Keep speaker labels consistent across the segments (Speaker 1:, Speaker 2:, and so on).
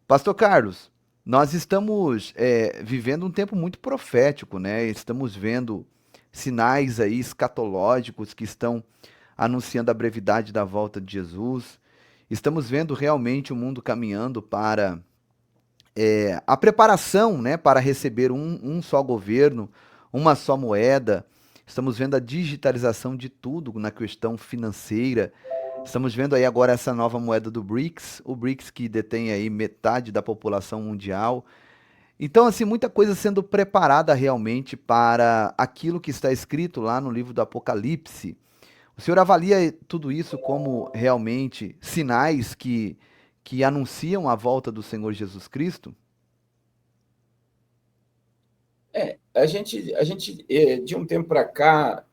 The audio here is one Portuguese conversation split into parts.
Speaker 1: Pastor Carlos, nós estamos vivendo um tempo muito profético, né? Estamos vendo sinais aí escatológicos que estão anunciando a brevidade da volta de Jesus. Estamos vendo realmente o mundo caminhando para a preparação, né, para receber um só governo, uma só moeda. Estamos vendo a digitalização de tudo na questão financeira. Estamos vendo aí agora essa nova moeda do BRICS, o BRICS que detém aí metade da população mundial. Então, assim, muita coisa sendo preparada realmente para aquilo que está escrito lá no livro do Apocalipse. O senhor avalia tudo isso como realmente sinais que anunciam a volta do Senhor Jesus Cristo?
Speaker 2: De um tempo para cá,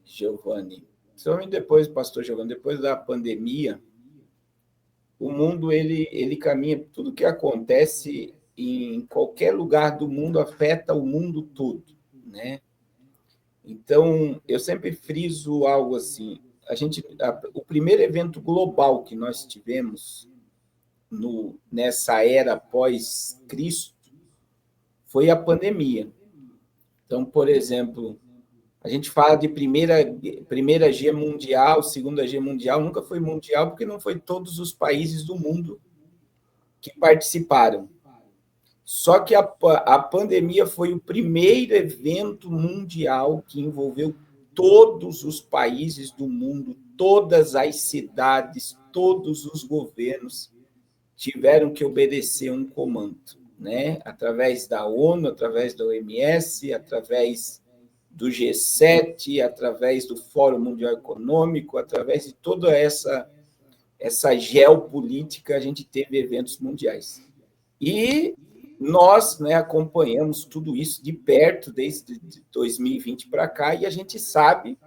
Speaker 2: Giovanni, principalmente depois, pastor Giovanni, depois da pandemia, o mundo ele caminha, tudo que acontece em qualquer lugar do mundo afeta o mundo todo, né? Então, eu sempre friso algo assim, o primeiro evento global que nós tivemos nessa era pós-Cristo foi a pandemia. Então, por exemplo, a gente fala de primeira G mundial, segunda G mundial, nunca foi mundial porque não foi todos os países do mundo que participaram. Só que a pandemia foi o primeiro evento mundial que envolveu todos os países do mundo, todas as cidades, todos os governos tiveram que obedecer um comando, né? Através da ONU, através da OMS, através do G7, através do Fórum Mundial Econômico, através de toda essa geopolítica, a gente teve eventos mundiais. E nós, né, acompanhamos tudo isso de perto desde 2020 para cá, e a gente sabe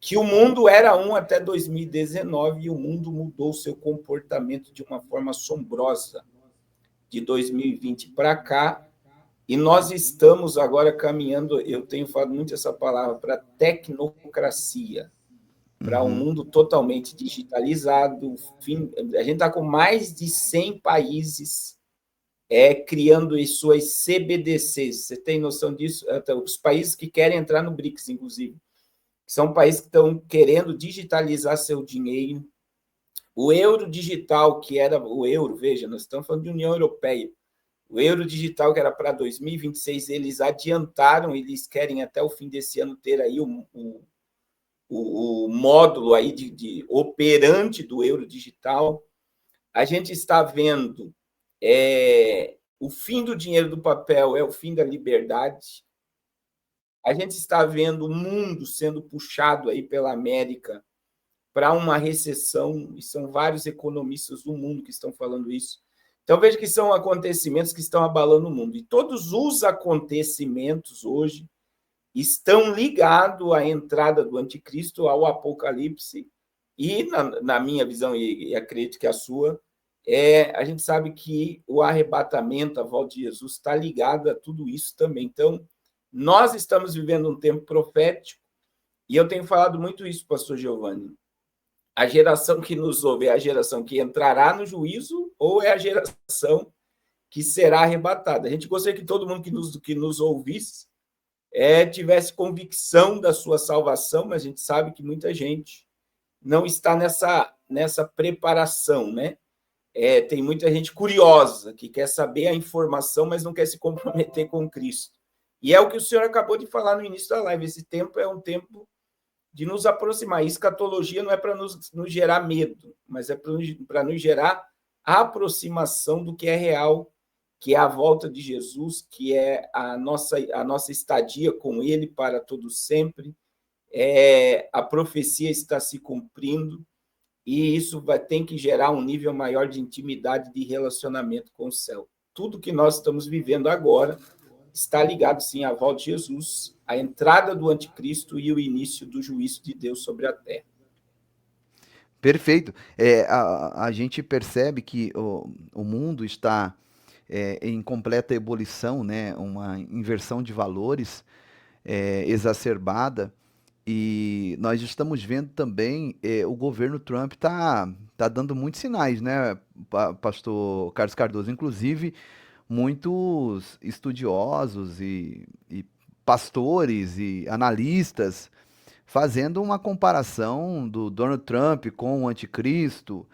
Speaker 2: que o mundo era um até 2019 e o mundo mudou seu comportamento de uma forma assombrosa de 2020 para cá. E nós estamos agora caminhando, eu tenho falado muito essa palavra, para tecnocracia, para um
Speaker 1: Uhum.
Speaker 2: mundo totalmente digitalizado. A gente está com mais de 100 países criando as suas CBDCs. Você tem noção disso? Os países que querem entrar no BRICS, inclusive, são países que estão querendo digitalizar seu dinheiro. O euro digital, que era o euro, veja, nós estamos falando de União Europeia. O euro digital, que era para 2026, eles adiantaram, eles querem até o fim desse ano ter aí o módulo aí de operante do euro digital. A gente está vendo o fim do dinheiro do papel é o fim da liberdade. A gente está vendo o mundo sendo puxado aí pela América para uma recessão, e são vários economistas do mundo que estão falando isso. Então, veja que são acontecimentos que estão abalando o mundo. E todos os acontecimentos hoje estão ligados à entrada do anticristo, ao apocalipse, e, na minha visão, e acredito que a sua, a gente sabe que o arrebatamento, a volta de Jesus, está ligado a tudo isso também. Então, nós estamos vivendo um tempo profético, e eu tenho falado muito isso, pastor Giovanni. A geração que nos ouve é a geração que entrará no juízo ou é a geração que será arrebatada? A gente gostaria que todo mundo que nos ouvisse tivesse convicção da sua salvação, mas a gente sabe que muita gente não está nessa preparação, né? Tem muita gente curiosa que quer saber a informação, mas não quer se comprometer com Cristo. E é o que o senhor acabou de falar no início da live. Esse tempo é um tempo de nos aproximar. Escatologia não é para nos gerar medo, mas é para nos gerar a aproximação do que é real, que é a volta de Jesus, que é a nossa estadia com ele para todo sempre. A profecia está se cumprindo, e isso tem que gerar um nível maior de intimidade, de relacionamento com o céu. Tudo que nós estamos vivendo agora está ligado, sim, à volta de Jesus, à entrada do anticristo e o início do juízo de Deus sobre a terra.
Speaker 1: Perfeito. A gente percebe que o mundo está em completa ebulição, né? Uma inversão de valores exacerbada. E nós estamos vendo também, o governo Trump tá dando muitos sinais, né, pastor Carlos Cardoso? Inclusive, muitos estudiosos e pastores e analistas fazendo uma comparação do Donald Trump com o anticristo.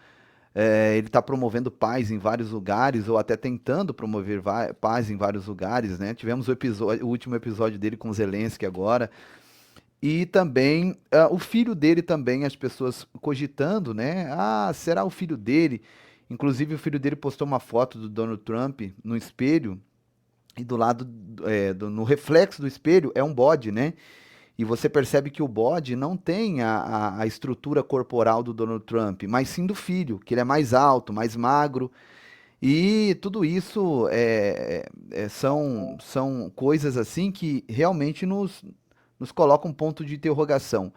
Speaker 1: Ele está promovendo paz em vários lugares, ou até tentando promover paz em vários lugares, né? Tivemos o último episódio dele com Zelensky agora. E também o filho dele também, as pessoas cogitando, né? Ah, será o filho dele? Inclusive, o filho dele postou uma foto do Donald Trump no espelho, e do lado, no reflexo do espelho, é um bode, né? E você percebe que o bode não tem a estrutura corporal do Donald Trump, mas sim do filho, que ele é mais alto, mais magro. E tudo isso são coisas assim que realmente nos colocam um ponto de interrogação.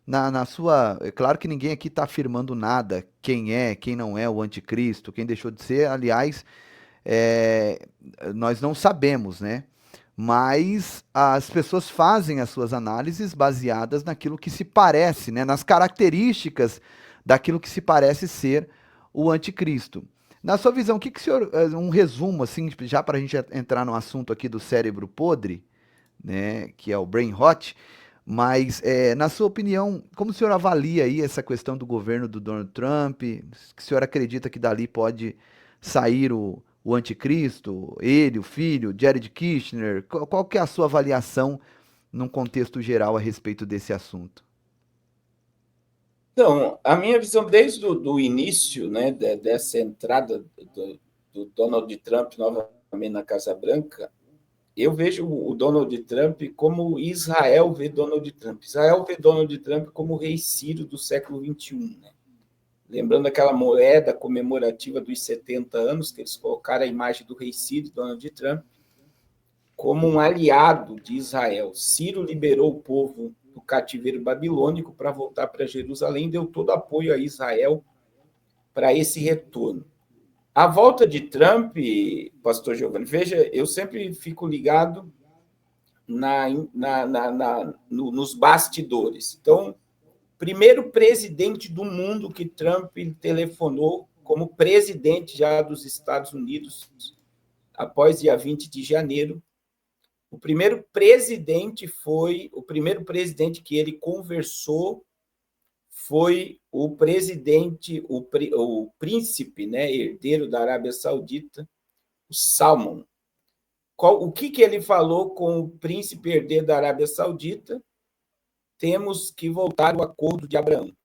Speaker 1: Na sua. É claro que ninguém aqui está afirmando nada, quem não é o anticristo, quem deixou de ser, aliás, é, nós não sabemos, né? Mas as pessoas fazem as suas análises baseadas naquilo que se parece, né? Nas características daquilo que se parece ser o anticristo. Na sua visão, o que que o senhor, um resumo assim, já para a gente entrar no assunto aqui do cérebro podre, né, que é o brain rot, mas na sua opinião, como o senhor avalia aí essa questão do governo do Donald Trump? Que o senhor acredita que dali pode sair o anticristo, ele, o filho, Jared Kushner? Qual que é a sua avaliação num contexto geral a respeito desse assunto?
Speaker 2: Então, a minha visão desde o início, né, dessa entrada do Donald Trump novamente na Casa Branca, eu vejo o Donald Trump como Israel vê Donald Trump. Israel vê Donald Trump como o rei Ciro do século XXI, né? Lembrando aquela moeda comemorativa dos 70 anos, que eles colocaram a imagem do rei Ciro, Donald Trump, como um aliado de Israel. Ciro liberou o povo do cativeiro babilônico para voltar para Jerusalém, deu todo apoio a Israel para esse retorno. A volta de Trump, pastor Giovanni, veja, eu sempre fico ligado nos bastidores. Então, primeiro presidente do mundo que Trump telefonou como presidente já dos Estados Unidos, após dia 20 de janeiro. O primeiro presidente que ele conversou foi o presidente, o príncipe, né, herdeiro da Arábia Saudita, o Salman. O que ele falou com o príncipe herdeiro da Arábia Saudita? Temos que voltar ao acordo de Abraão.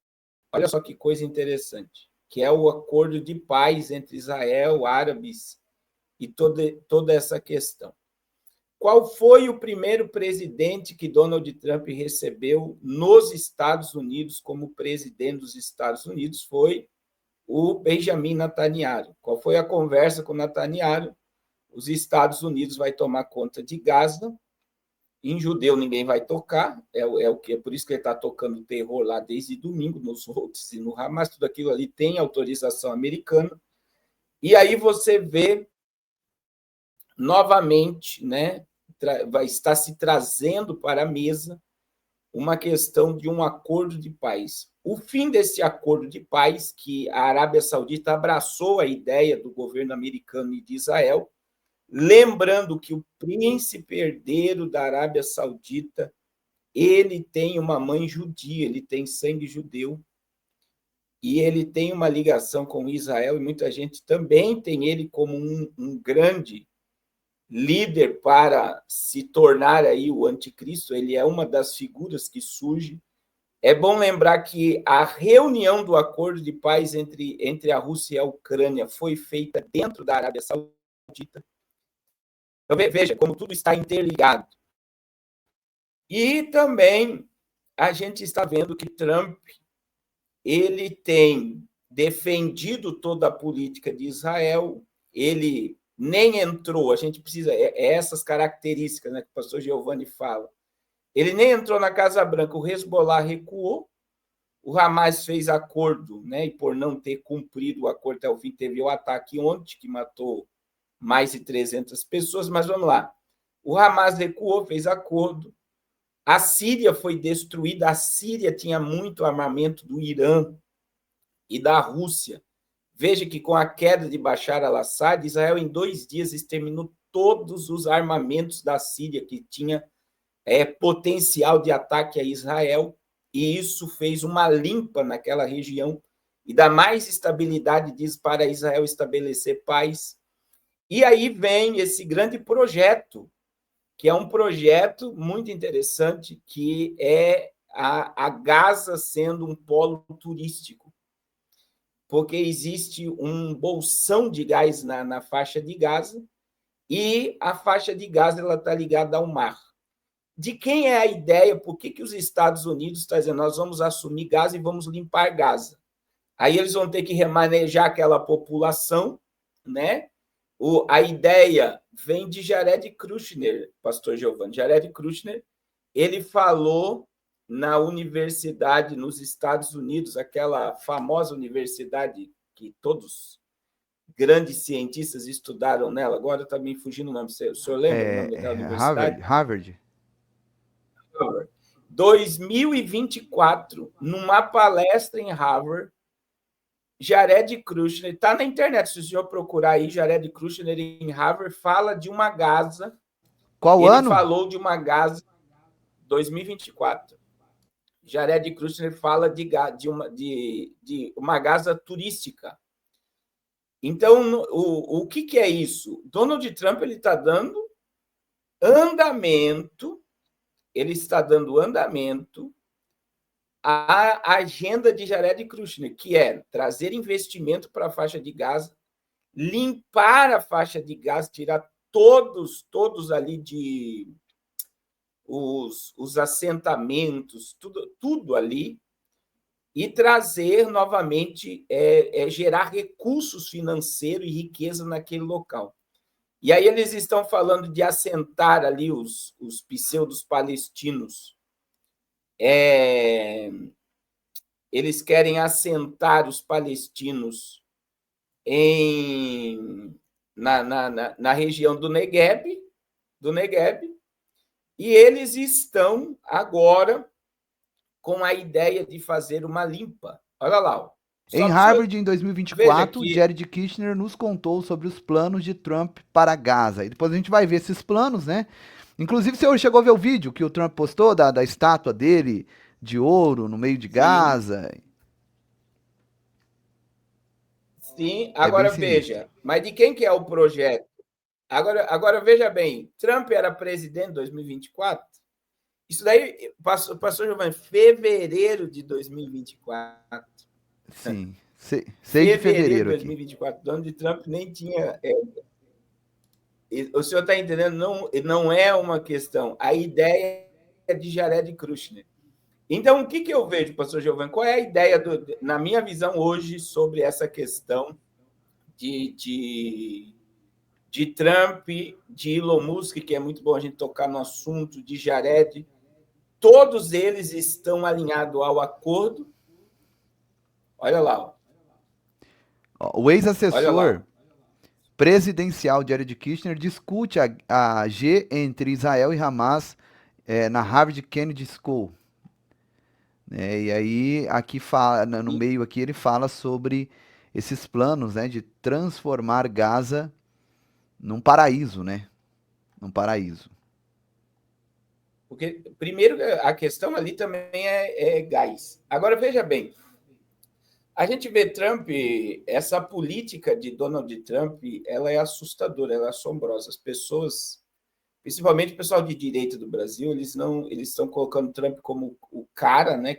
Speaker 2: Olha só que coisa interessante, que é o acordo de paz entre Israel, árabes e toda essa questão. Qual foi o primeiro presidente que Donald Trump recebeu nos Estados Unidos como presidente dos Estados Unidos? Foi o Benjamin Netanyahu. Qual foi a conversa com Netanyahu? Os Estados Unidos vai tomar conta de Gaza. Em judeu ninguém vai tocar, é por isso que ele está tocando terror lá desde domingo, nos Houthis e no Hamas, tudo aquilo ali tem autorização americana. E aí você vê novamente, né, vai estar se trazendo para a mesa uma questão de um acordo de paz. O fim desse acordo de paz, que a Arábia Saudita abraçou a ideia do governo americano e de Israel, lembrando que o príncipe herdeiro da Arábia Saudita, ele tem uma mãe judia, ele tem sangue judeu, e ele tem uma ligação com Israel, e muita gente também tem ele como um grande líder para se tornar aí o anticristo. Ele é uma das figuras que surge. É bom lembrar que a reunião do acordo de paz entre a Rússia e a Ucrânia foi feita dentro da Arábia Saudita. Então, veja como tudo está interligado. E também a gente está vendo que Trump ele tem defendido toda a política de Israel, ele nem entrou, a gente precisa, essas características, né, que o pastor Giovanni fala. Ele nem entrou na Casa Branca, o Hezbollah recuou, o Hamas fez acordo, né, e por não ter cumprido o acordo até o fim, teve o ataque ontem, que matou mais de 300 pessoas, mas vamos lá. O Hamas recuou, fez acordo, A Síria foi destruída. A Síria tinha muito armamento do Irã e da Rússia. Veja que com a queda de Bashar al-Assad, Israel em 2 dias exterminou todos os armamentos da Síria que tinha potencial de ataque a Israel, e isso fez uma limpa naquela região e dá mais estabilidade para Israel estabelecer paz. E aí vem esse grande projeto, que é um projeto muito interessante, que é a Gaza sendo um polo turístico, porque existe um bolsão de gás na faixa de Gaza, e a faixa de Gaza está ligada ao mar. De quem é a ideia? Por que os Estados Unidos estão dizendo nós vamos assumir Gaza e vamos limpar Gaza? Aí eles vão ter que remanejar aquela população, né? A ideia vem de Jared Kushner, pastor Giovanni. Jared Kushner, ele falou na universidade nos Estados Unidos, aquela famosa universidade que todos grandes cientistas estudaram nela, agora está me fugindo o nome. O senhor lembra o nome daquela universidade?
Speaker 1: Harvard.
Speaker 2: 2024, numa palestra em Harvard, Jared Kushner, está na internet, se o senhor procurar aí, Jared Kushner em Harvard, fala de uma Gaza.
Speaker 1: Qual ano?
Speaker 2: Ele falou de uma Gaza 2024. Jared Kushner fala de uma Gaza turística. Então, o que é isso? Donald Trump ele está dando andamento à agenda de Jared Kushner, que é trazer investimento para a faixa de Gaza, limpar a faixa de Gaza, tirar todos ali os assentamentos, tudo ali, e trazer novamente, gerar recursos financeiros e riqueza naquele local. E aí eles estão falando de assentar ali os pseudos palestinos. Eles querem assentar os palestinos na região do Negueb, e eles estão agora com a ideia de fazer uma limpa. Olha lá.
Speaker 1: Em Harvard, em 2024, Jared Kushner nos contou sobre os planos de Trump para Gaza. E depois a gente vai ver esses planos, né? Inclusive, o senhor chegou a ver o vídeo que o Trump postou da estátua dele de ouro no meio de Gaza?
Speaker 2: Sim, agora veja. Mas de quem que é o projeto? Agora veja bem, Trump era presidente em 2024? Isso daí, pastor Giovanni, fevereiro de 2024.
Speaker 1: Sim, 6 de fevereiro
Speaker 2: de 2024. Donald Trump nem tinha... O senhor está entendendo? Não é uma questão. A ideia é de Jared Kushner. Então, o que eu vejo, pastor Giovanni? Qual é a ideia, na minha visão hoje, sobre essa questão de Trump, de Elon Musk, que é muito bom a gente tocar no assunto, de Jared? Todos eles estão alinhados ao acordo. Olha lá.
Speaker 1: O ex-assessor presidencial de Jared Kushner discute a G entre Israel e Hamas na Harvard Kennedy School. E aí, aqui no meio aqui, ele fala sobre esses planos, né, de transformar Gaza num paraíso, né? Num paraíso.
Speaker 2: Porque, primeiro, a questão ali também é gás. Agora, veja bem, a gente vê Trump, essa política de Donald Trump, ela é assustadora, ela é assombrosa. As pessoas, principalmente o pessoal de direita do Brasil, eles estão colocando Trump como o cara, né,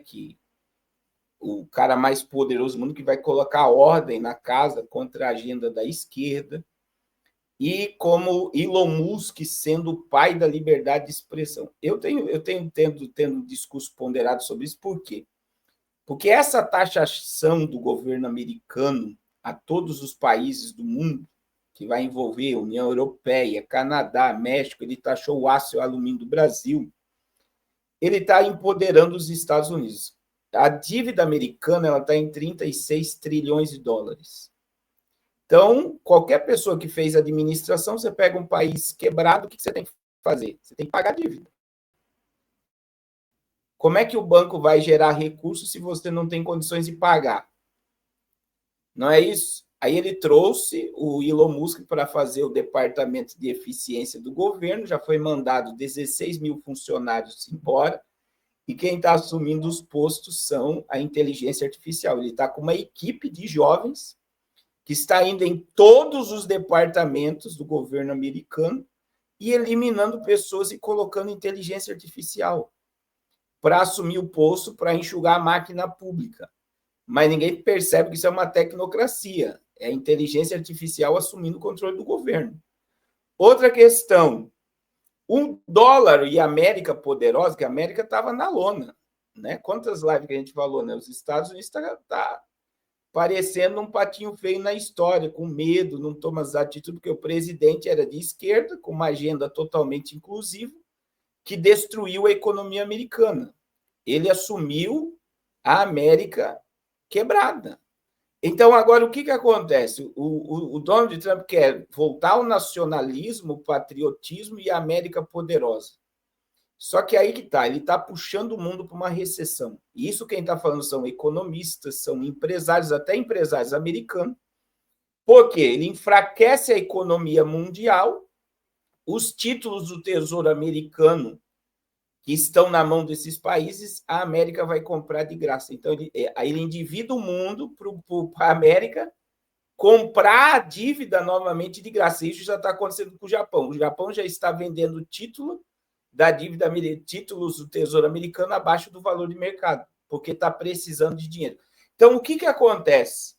Speaker 2: o cara mais poderoso do mundo, que vai colocar ordem na casa contra a agenda da esquerda, e como Elon Musk sendo o pai da liberdade de expressão. Eu tenho tendo um discurso ponderado sobre isso. Por quê? Porque essa taxação do governo americano a todos os países do mundo, que vai envolver União Europeia, Canadá, México, ele taxou o aço e o alumínio do Brasil, ele está empoderando os Estados Unidos. A dívida americana está em 36 trilhões de dólares. Então, qualquer pessoa que fez administração, você pega um país quebrado, o que você tem que fazer? Você tem que pagar a dívida. Como é que o banco vai gerar recursos se você não tem condições de pagar? Não é isso? Aí ele trouxe o Elon Musk para fazer o departamento de eficiência do governo, já foi mandado 16 mil funcionários embora, e quem está assumindo os postos são a inteligência artificial. Ele está com uma equipe de jovens que está indo em todos os departamentos do governo americano e eliminando pessoas e colocando inteligência artificial para assumir o posto, para enxugar a máquina pública. Mas ninguém percebe que isso é uma tecnocracia. É a inteligência artificial assumindo o controle do governo. Outra questão, o dólar e a América poderosa, que a América estava na lona. Né? Quantas lives que a gente falou, né? Os Estados Unidos tá parecendo um patinho feio na história, com medo, não toma as atitudes, porque o presidente era de esquerda, com uma agenda totalmente inclusiva, que destruiu a economia americana. Ele assumiu a América quebrada. Então, agora, o que acontece? O Donald Trump quer voltar ao nacionalismo, o patriotismo e a América poderosa. Só que aí que está, ele está puxando o mundo para uma recessão. E isso quem está falando são economistas, são empresários, até empresários americanos, porque ele enfraquece a economia mundial, os títulos do Tesouro americano que estão na mão desses países, a América vai comprar de graça. Então, ele endivida o mundo para a América comprar a dívida novamente de graça. Isso já está acontecendo com o Japão. O Japão já está vendendo título da dívida, títulos do Tesouro americano abaixo do valor de mercado, porque está precisando de dinheiro. Então, o que acontece?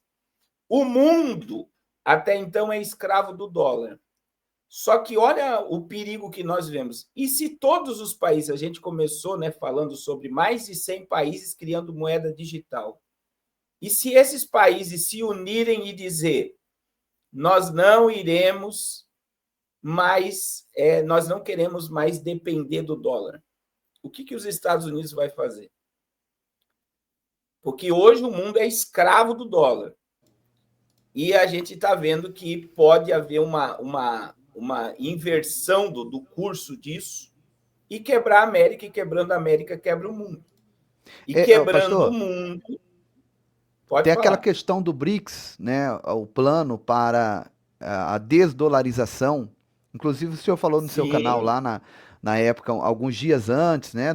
Speaker 2: O mundo, até então, é escravo do dólar. Só que olha o perigo que nós vemos. E se todos os países, a gente começou, né, falando sobre mais de 100 países criando moeda digital. E se esses países se unirem e dizer, nós não iremos mais, nós não queremos mais depender do dólar. O que os Estados Unidos vai fazer? Porque hoje o mundo é escravo do dólar. E a gente está vendo que pode haver uma inversão do curso disso e quebrar a América, e quebrando a América, quebra o mundo. E quebrando
Speaker 1: pastor,
Speaker 2: o mundo... Pode
Speaker 1: tem
Speaker 2: falar.
Speaker 1: aquela questão do BRICS, né, o plano para a desdolarização. Inclusive, o senhor falou no seu canal lá na época, alguns dias antes, né,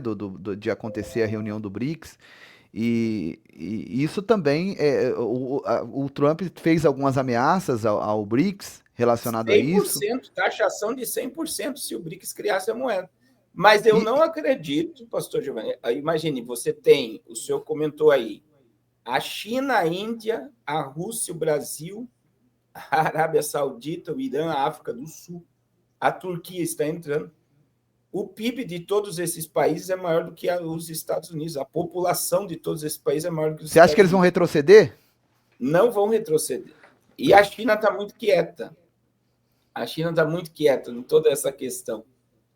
Speaker 1: de acontecer a reunião do BRICS. E isso também, o Trump fez algumas ameaças ao BRICS relacionado a isso.
Speaker 2: 100%, taxação de 100% se o BRICS criasse a moeda. Mas eu não acredito, pastor Giovanni. Imagine, você tem, o senhor comentou aí, a China, a Índia, a Rússia, o Brasil, a Arábia Saudita, o Irã, a África do Sul, a Turquia está entrando. O PIB de todos esses países é maior do que os Estados Unidos. A população de todos esses países é maior do que os
Speaker 1: Você
Speaker 2: Estados
Speaker 1: acha que eles
Speaker 2: Unidos.
Speaker 1: vão retroceder?
Speaker 2: Não vão retroceder. E a China está muito quieta. A China está muito quieta em toda essa questão.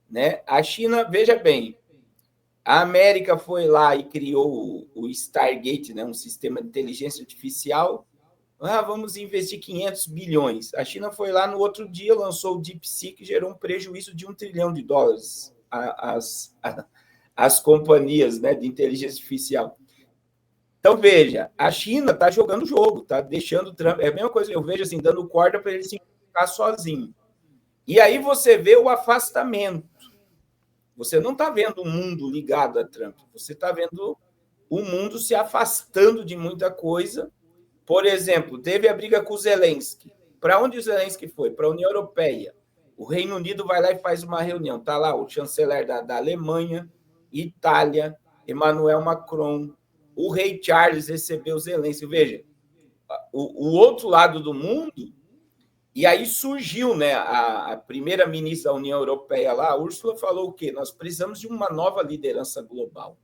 Speaker 2: Né? A China, veja bem, a América foi lá e criou o Stargate, né? Um sistema de inteligência artificial. Vamos investir 500 bilhões. A China foi lá no outro dia, lançou o DeepSeek, que gerou um prejuízo de $1 trilhão às companhias, né, de inteligência artificial. Então, veja, a China está jogando o jogo, está deixando o Trump... É a mesma coisa, eu vejo assim, dando corda para ele se ficar sozinho. E aí você vê o afastamento. Você não está vendo o mundo ligado a Trump, você está vendo o mundo se afastando de muita coisa. Por exemplo, teve a briga com o Zelensky. Para onde o Zelensky foi? Para a União Europeia. O Reino Unido vai lá e faz uma reunião. Está lá o chanceler da Alemanha, Itália, Emmanuel Macron, o rei Charles recebeu o Zelensky. Veja, o outro lado do mundo. E aí surgiu, né, a primeira-ministra da União Europeia lá, a Ursula, falou o quê? Nós precisamos de uma nova liderança global.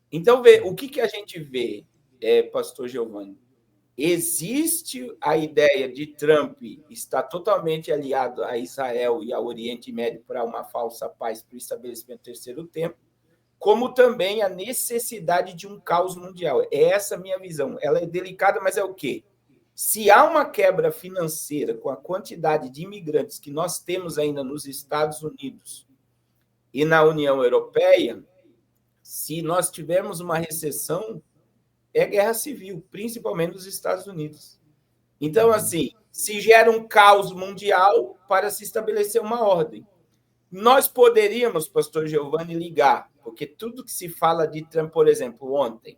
Speaker 2: Então, o que a gente vê, pastor Giovanni? Existe a ideia de Trump estar totalmente aliado a Israel e ao Oriente Médio para uma falsa paz, para o estabelecimento do terceiro tempo, como também a necessidade de um caos mundial. É essa a minha visão. Ela é delicada, mas é o quê? Se há uma quebra financeira com a quantidade de imigrantes que nós temos ainda nos Estados Unidos e na União Europeia, se nós tivermos uma recessão, é guerra civil, principalmente nos Estados Unidos. Então, assim, se gera um caos mundial para se estabelecer uma ordem. Nós poderíamos, pastor Giovanni, ligar, porque tudo que se fala de Trump, por exemplo, ontem,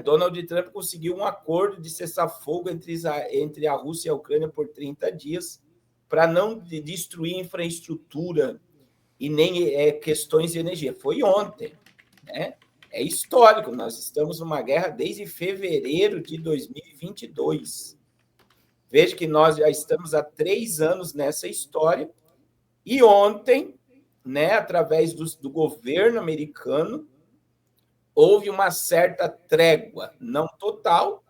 Speaker 2: Donald Trump conseguiu um acordo de cessar-fogo entre a Rússia e a Ucrânia por 30 dias para não destruir infraestrutura e nem questões de energia. Foi ontem. Né? É histórico. Nós estamos numa guerra desde fevereiro de 2022. Veja que nós já estamos há 3 anos nessa história. E ontem, né, através do governo americano, houve uma certa trégua, não total,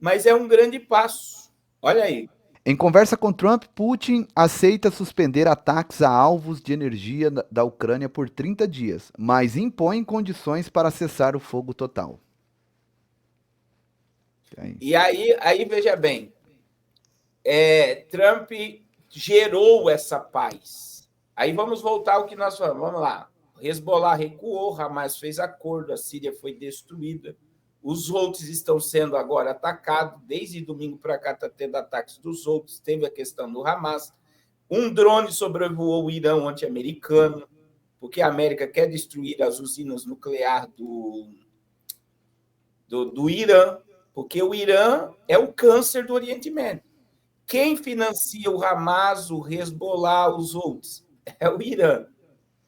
Speaker 2: mas é um grande passo. Olha aí.
Speaker 1: Em conversa com Trump, Putin aceita suspender ataques a alvos de energia da Ucrânia por 30 dias, mas impõe condições para cessar o fogo total.
Speaker 2: E aí veja bem, Trump gerou essa paz. Aí vamos voltar ao que nós falamos. Vamos lá. Hezbollah recuou, Hamas fez acordo, a Síria foi destruída. Os Houthis estão sendo agora atacados. Desde domingo para cá está tendo ataques dos Houthis. Teve a questão do Hamas. Um drone sobrevoou o Irã anti-americano, porque a América quer destruir as usinas nucleares do Irã, porque o Irã é o câncer do Oriente Médio. Quem financia o Hamas, o Hezbollah, os Houthis? É o Irã.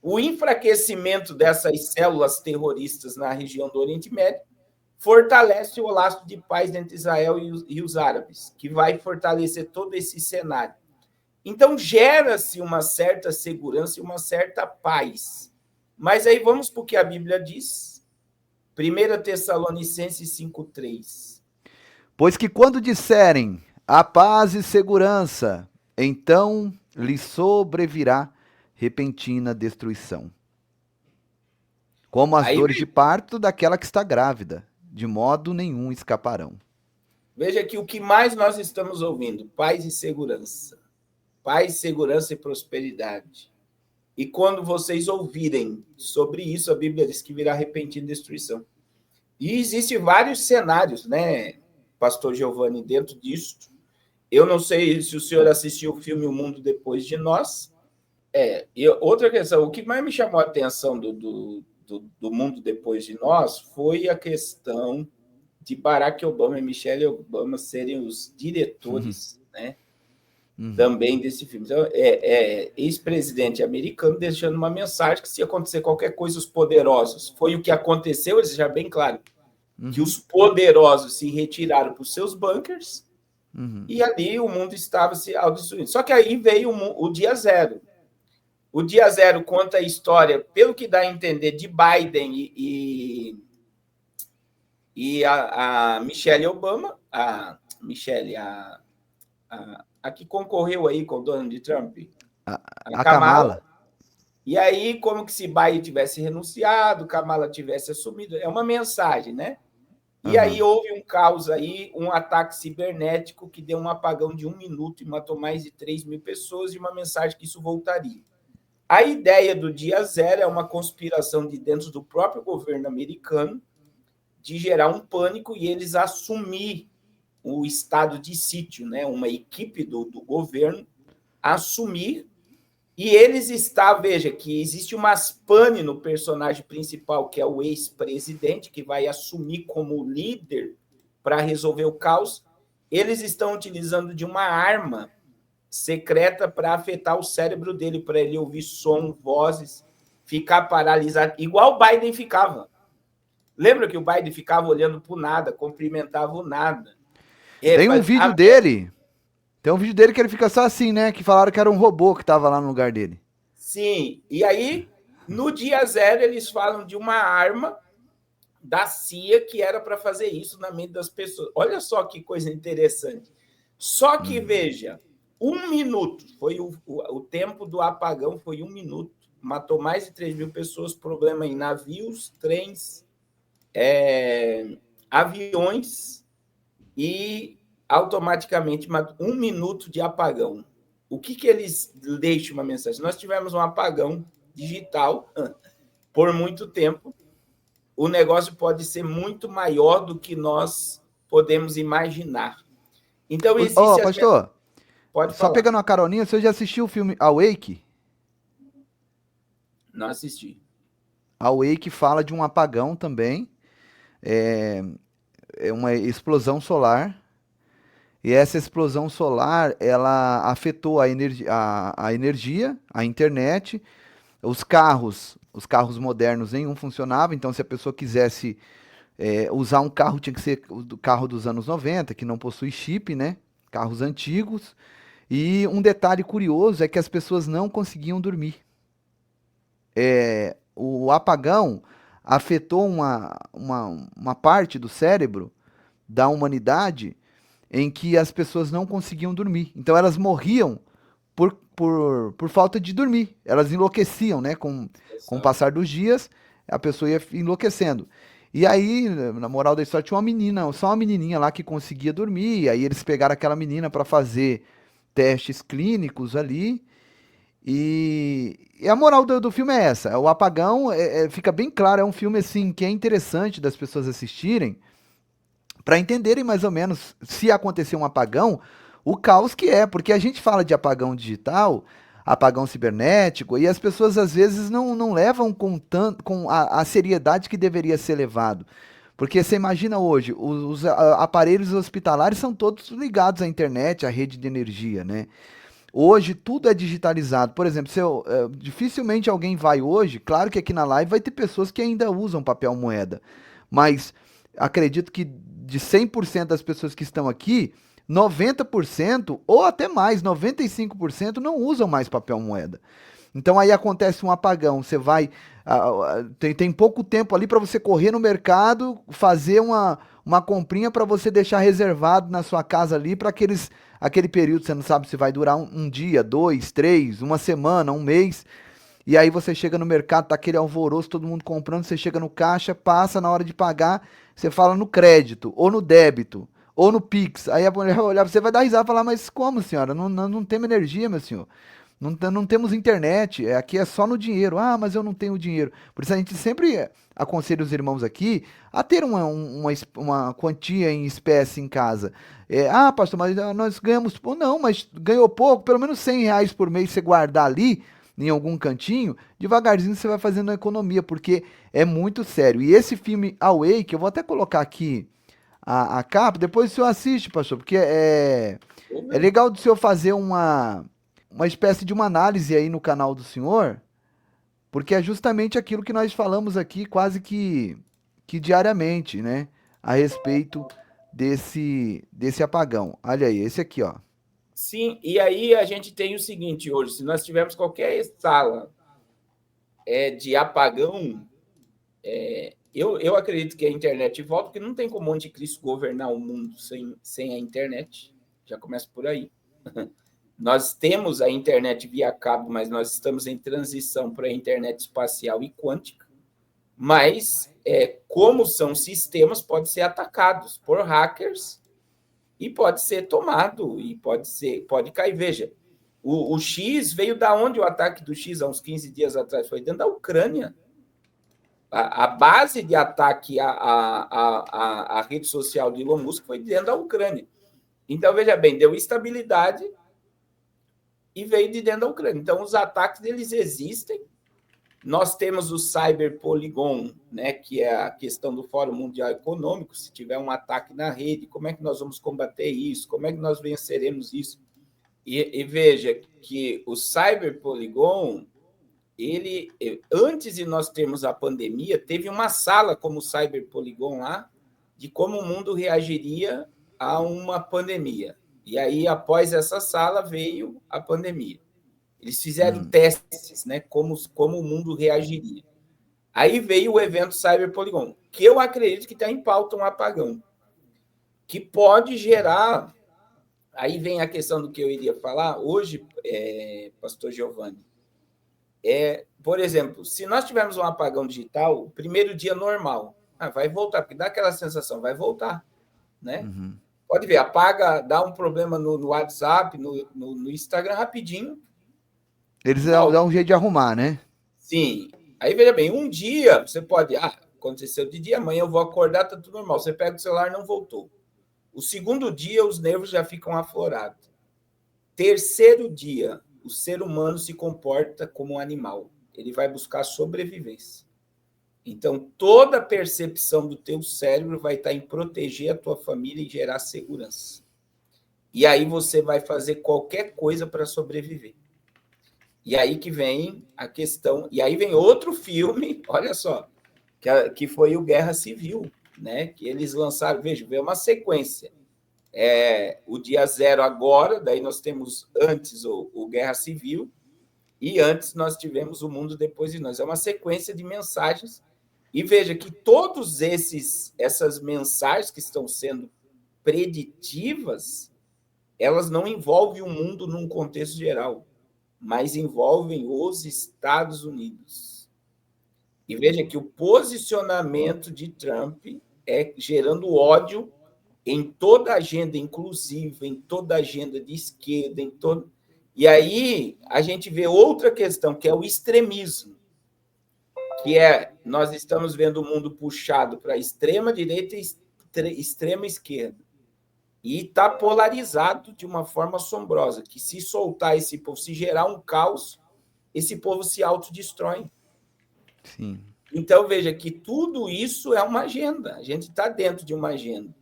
Speaker 2: O enfraquecimento dessas células terroristas na região do Oriente Médio fortalece o laço de paz entre Israel e os árabes, que vai fortalecer todo esse cenário. Então, gera-se uma certa segurança e uma certa paz. Mas aí vamos para o que a Bíblia diz. 1 Tessalonicenses 5,3.
Speaker 1: Pois que quando disserem a paz e segurança, então lhes sobrevirá repentina destruição. Como as dores de parto daquela que está grávida, de modo nenhum escaparão.
Speaker 2: Veja que o que mais nós estamos ouvindo, paz e segurança. Paz, segurança e prosperidade. E quando vocês ouvirem sobre isso, a Bíblia diz que virá repentina destruição. E existem vários cenários, né, pastor Giovanni, dentro disso. Eu não sei se o senhor assistiu o filme O Mundo Depois de Nós. E outra questão, o que mais me chamou a atenção do Mundo Depois de Nós foi a questão de Barack Obama e Michelle Obama serem os diretores, né, também desse filme. Então, ex-presidente americano deixando uma mensagem que se acontecer qualquer coisa, os poderosos. Foi o que aconteceu, eles já bem claro, que os poderosos se retiraram para os seus bunkers e ali o mundo estava se autodestruindo. Só que aí veio o dia zero. O dia zero conta a história, pelo que dá a entender, de Biden e a Michelle Obama, a que concorreu aí com o Donald Trump,
Speaker 1: a Kamala.
Speaker 2: E aí, como que se Biden tivesse renunciado, Kamala tivesse assumido, é uma mensagem, né? E aí houve um caos aí, um ataque cibernético que deu um apagão de 1 minuto e matou mais de 3.000 pessoas e uma mensagem que isso voltaria. A ideia do dia zero é uma conspiração de dentro do próprio governo americano de gerar um pânico e eles assumir o estado de sítio, né? Uma equipe do governo assumir e eles veja que existe uma pane no personagem principal, que é o ex-presidente, que vai assumir como líder para resolver o caos. Eles estão utilizando de uma arma secreta para afetar o cérebro dele, para ele ouvir som, vozes, ficar paralisado, igual o Biden ficava. Lembra que o Biden ficava olhando para o nada, cumprimentava o nada.
Speaker 1: Tem um vídeo dele. Tem um vídeo dele que ele fica só assim, né? Que falaram que era um robô que estava lá no lugar dele.
Speaker 2: Sim, e aí, no dia zero, eles falam de uma arma da CIA que era para fazer isso na mente das pessoas. Olha só que coisa interessante. Só que, veja, 1 minuto, foi o tempo do apagão, foi 1 minuto, matou mais de 3.000 pessoas, problema em navios, trens, aviões e automaticamente 1 minuto de apagão. O que eles deixam uma mensagem? Nós tivemos um apagão digital por muito tempo o negócio pode ser muito maior do que nós podemos imaginar. Então,
Speaker 1: Ô,
Speaker 2: existe as...
Speaker 1: pastor,
Speaker 2: Pode
Speaker 1: só
Speaker 2: falar.
Speaker 1: pegando uma caroninha, você já assistiu o filme Awake?
Speaker 2: Não assisti.
Speaker 1: Awake fala de um apagão também, é, é uma explosão solar. E essa explosão solar, ela afetou a energia, a internet, os carros modernos nenhum funcionava, então se a pessoa quisesse usar um carro, tinha que ser o carro dos anos 90 que não possui chip, né? Carros antigos. E um detalhe curioso é que as pessoas não conseguiam dormir. O apagão afetou uma parte do cérebro da humanidade em que as pessoas não conseguiam dormir. Então elas morriam por falta de dormir. Elas enlouqueciam, né? Com o passar dos dias, a pessoa ia enlouquecendo. E aí, na moral da história, tinha uma menina, só uma menininha lá que conseguia dormir. E aí eles pegaram aquela menina para fazer testes clínicos ali. E a moral do filme é essa. O apagão fica bem claro, é um filme assim que é interessante das pessoas assistirem para entenderem mais ou menos se acontecer um apagão, o caos que é, porque a gente fala de apagão digital, apagão cibernético, e as pessoas às vezes não levam com a seriedade que deveria ser levado. Porque você imagina hoje, os aparelhos hospitalares são todos ligados à internet, à rede de energia, né? Hoje tudo é digitalizado. Por exemplo, dificilmente alguém vai hoje, claro que aqui na live vai ter pessoas que ainda usam papel moeda, mas acredito que de 100% das pessoas que estão aqui, 90% ou até mais, 95% não usam mais papel moeda. Então aí acontece um apagão, você vai. Tem pouco tempo ali para você correr no mercado, fazer uma comprinha para você deixar reservado na sua casa ali para aquele período, você não sabe se vai durar um dia, dois, três, uma semana, um mês. E aí você chega no mercado, tá aquele alvoroço, todo mundo comprando, você chega no caixa, passa na hora de pagar, você fala no crédito, ou no débito, ou no Pix. Aí a mulher vai olhar pra você, vai dar risada e falar, mas como, senhora? Não temos energia, meu senhor. Não temos internet, aqui é só no dinheiro. Ah, mas eu não tenho dinheiro. Por isso a gente sempre aconselha os irmãos aqui a ter uma quantia em espécie em casa. Pastor, mas nós ganhamos. Pô, não, mas ganhou pouco, pelo menos R$ 100 por mês você guardar ali, em algum cantinho, devagarzinho você vai fazendo a economia, porque é muito sério. E esse filme Awake, eu vou até colocar aqui a capa, depois o senhor assiste, pastor, porque é legal do senhor fazer uma espécie de uma análise aí no canal do senhor, porque é justamente aquilo que nós falamos aqui quase que diariamente, né? A respeito desse apagão. Olha aí, esse aqui, ó.
Speaker 2: Sim, e aí a gente tem o seguinte hoje, se nós tivermos qualquer sala de apagão, eu acredito que a internet volta, porque não tem como o anticristo governar o mundo sem a internet. Já começa por aí. Nós temos a internet via cabo, mas nós estamos em transição para a internet espacial e quântica. Mas, como são sistemas, pode ser atacados por hackers e pode ser tomado, e pode cair. Veja, o X veio da onde o ataque do X há uns 15 dias atrás? Foi dentro da Ucrânia. A base de ataque à rede social de Elon Musk foi dentro da Ucrânia. Então, veja bem, deu instabilidade e veio de dentro da Ucrânia. Então, os ataques, eles existem. Nós temos o Cyber Polygon, né, que é a questão do Fórum Mundial Econômico. Se tiver um ataque na rede, como é que nós vamos combater isso? Como é que nós venceremos isso? E veja que o Cyber Polygon, antes de nós termos a pandemia, teve uma sala como o Cyber Polygon lá, de como o mundo reagiria a uma pandemia. E aí, após essa sala, veio a pandemia. Eles fizeram testes, né, como o mundo reagiria. Aí veio o evento Cyber Polygon, que eu acredito que está em pauta um apagão, que pode gerar... Aí vem a questão do que eu iria falar hoje, pastor Giovanni. Por exemplo, se nós tivermos um apagão digital, o primeiro dia normal, vai voltar, porque dá aquela sensação, vai voltar, né?
Speaker 1: Uhum.
Speaker 2: Pode ver, apaga, dá um problema no WhatsApp, no Instagram, rapidinho.
Speaker 1: Eles dão um jeito de arrumar, né?
Speaker 2: Sim. Aí, veja bem, um dia você pode... aconteceu de dia, amanhã eu vou acordar, tá tudo normal. Você pega o celular, não voltou. O segundo dia, os nervos já ficam aflorados. Terceiro dia, o ser humano se comporta como um animal. Ele vai buscar sobrevivência. Então, toda a percepção do teu cérebro vai estar em proteger a tua família e gerar segurança. E aí você vai fazer qualquer coisa para sobreviver. E aí que vem a questão... E aí vem outro filme, olha só, que foi o Guerra Civil, né? Que eles lançaram, veja, veio uma sequência. O dia zero agora, daí nós temos antes o Guerra Civil, e antes nós tivemos o mundo depois de nós. É uma sequência de mensagens. E veja que todas essas mensagens que estão sendo preditivas, elas não envolvem o mundo num contexto geral, mas envolvem os Estados Unidos. E veja que o posicionamento de Trump é gerando ódio em toda a agenda inclusiva, em toda a agenda de esquerda, E aí a gente vê outra questão, que é o extremismo, que nós estamos vendo o mundo puxado para a extrema-direita e extrema-esquerda. E está polarizado de uma forma assombrosa, que se soltar esse povo, se gerar um caos, esse povo se autodestrói.
Speaker 1: Sim.
Speaker 2: Então, veja que tudo isso é uma agenda. A gente está dentro de uma agenda.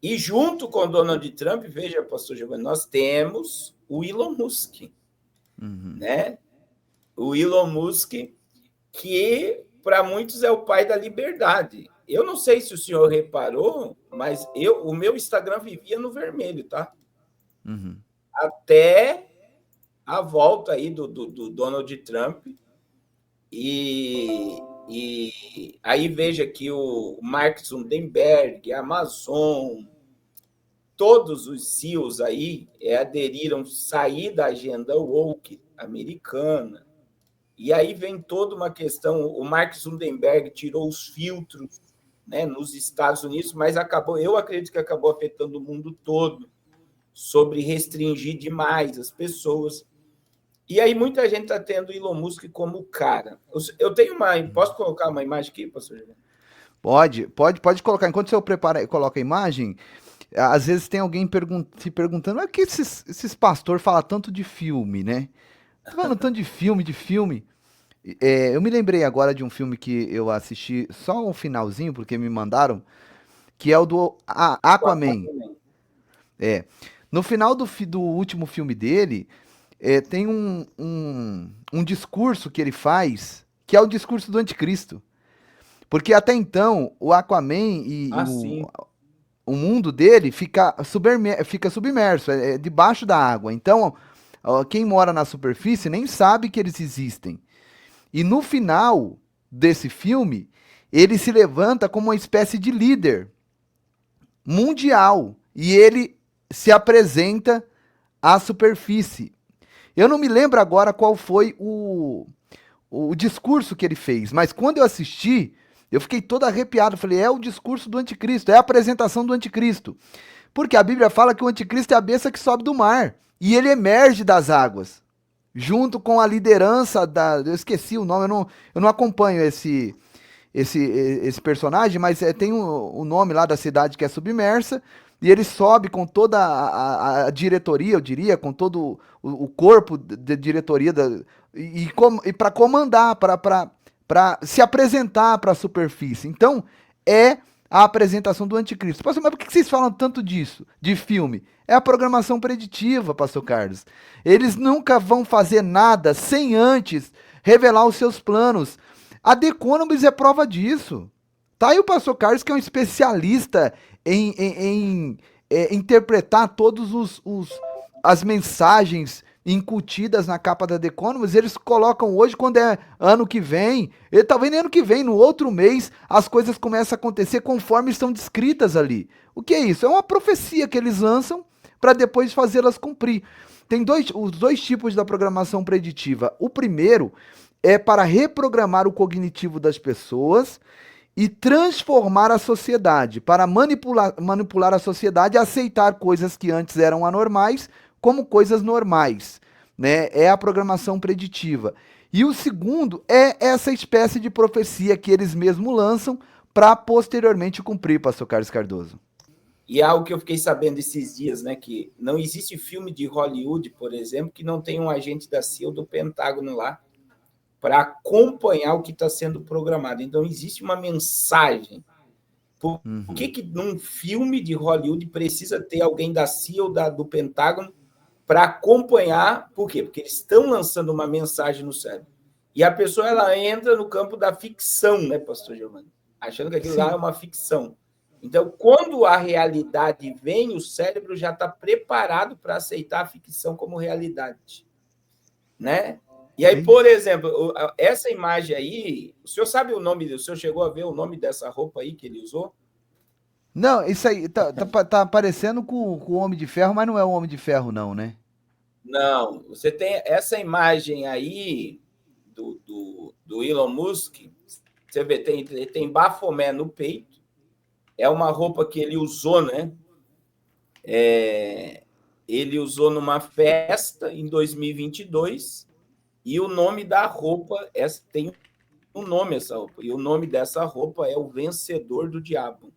Speaker 2: E junto com o Donald Trump, veja, pastor Giovanni, nós temos o Elon Musk. Né? O Elon Musk, que para muitos é o pai da liberdade. Eu não sei se o senhor reparou, mas o meu Instagram vivia no vermelho, tá? Até a volta aí do Donald Trump. E aí veja que o Mark Zuckerberg, a Amazon, todos os CEOs aí aderiram, sair da agenda woke americana. E aí vem toda uma questão, o Mark Zuckerberg tirou os filtros, né, nos Estados Unidos, mas eu acredito que acabou afetando o mundo todo, sobre restringir demais as pessoas. E aí muita gente está tendo Elon Musk como cara. Eu tenho posso colocar uma imagem aqui, pastor Giovanni?
Speaker 1: Pode colocar. Enquanto você coloca a imagem, às vezes tem alguém se perguntando, mas que esses pastores falam tanto de filme, né? Tá falando tanto de filme. Eu me lembrei agora de um filme que eu assisti só um finalzinho, porque me mandaram, que é o do Aquaman. No final do último filme dele, tem um discurso que ele faz, que é o discurso do anticristo. Porque até então, o Aquaman e o mundo dele fica submerso, debaixo da água. Então, quem mora na superfície nem sabe que eles existem. E no final desse filme, ele se levanta como uma espécie de líder mundial. E ele se apresenta à superfície. Eu não me lembro agora qual foi o discurso que ele fez, mas quando eu assisti, eu fiquei todo arrepiado. Falei, é o discurso do anticristo, é a apresentação do anticristo. Porque a Bíblia fala que o anticristo é a besta que sobe do mar. E ele emerge das águas. Junto com a liderança eu esqueci o nome, eu não acompanho esse personagem, mas tem o nome lá da cidade que é submersa, e ele sobe com toda a diretoria, eu diria, com todo o corpo de diretoria, e para comandar, para se apresentar para a superfície. Então, é a apresentação do anticristo. Pastor, mas por que vocês falam tanto disso, de filme? É a programação preditiva, pastor Carlos. Eles nunca vão fazer nada sem antes revelar os seus planos. A The Economist é prova disso. Tá aí o pastor Carlos, que é um especialista em interpretar todas as mensagens incutidas na capa da The Economist. Eles colocam hoje, quando é ano que vem, e talvez nem ano que vem, no outro mês, as coisas começam a acontecer conforme estão descritas ali. O que é isso? É uma profecia que eles lançam para depois fazê-las cumprir. Tem os dois tipos da programação preditiva. O primeiro é para reprogramar o cognitivo das pessoas e transformar a sociedade, para manipular a sociedade a aceitar coisas que antes eram anormais como coisas normais. né? É a programação preditiva. E o segundo é essa espécie de profecia que eles mesmos lançam para posteriormente cumprir, pastor Carlos Cardoso.
Speaker 2: E é algo que eu fiquei sabendo esses dias, né, que não existe filme de Hollywood, por exemplo, que não tenha um agente da CIA ou do Pentágono lá para acompanhar o que está sendo programado. Então, existe uma mensagem. Por que num filme de Hollywood precisa ter alguém da CIA ou do Pentágono para acompanhar? Por quê? Porque eles estão lançando uma mensagem no cérebro. E a pessoa ela entra no campo da ficção, né, pastor Giovanni? Achando que aquilo lá é uma ficção. Então, quando a realidade vem, o cérebro já está preparado para aceitar a ficção como realidade, né? E aí, por exemplo, essa imagem aí, o senhor sabe o nome, o senhor chegou a ver o nome dessa roupa aí que ele usou?
Speaker 1: Não, isso aí tá parecendo com o Homem de Ferro, mas não é o Homem de Ferro, não, né?
Speaker 2: Não, você tem essa imagem aí do Elon Musk, você vê, tem Bafomé no peito, é uma roupa que ele usou, né? Ele usou numa festa em 2022 e o nome da roupa tem um nome essa roupa, e o nome dessa roupa é o Vencedor do Diabo.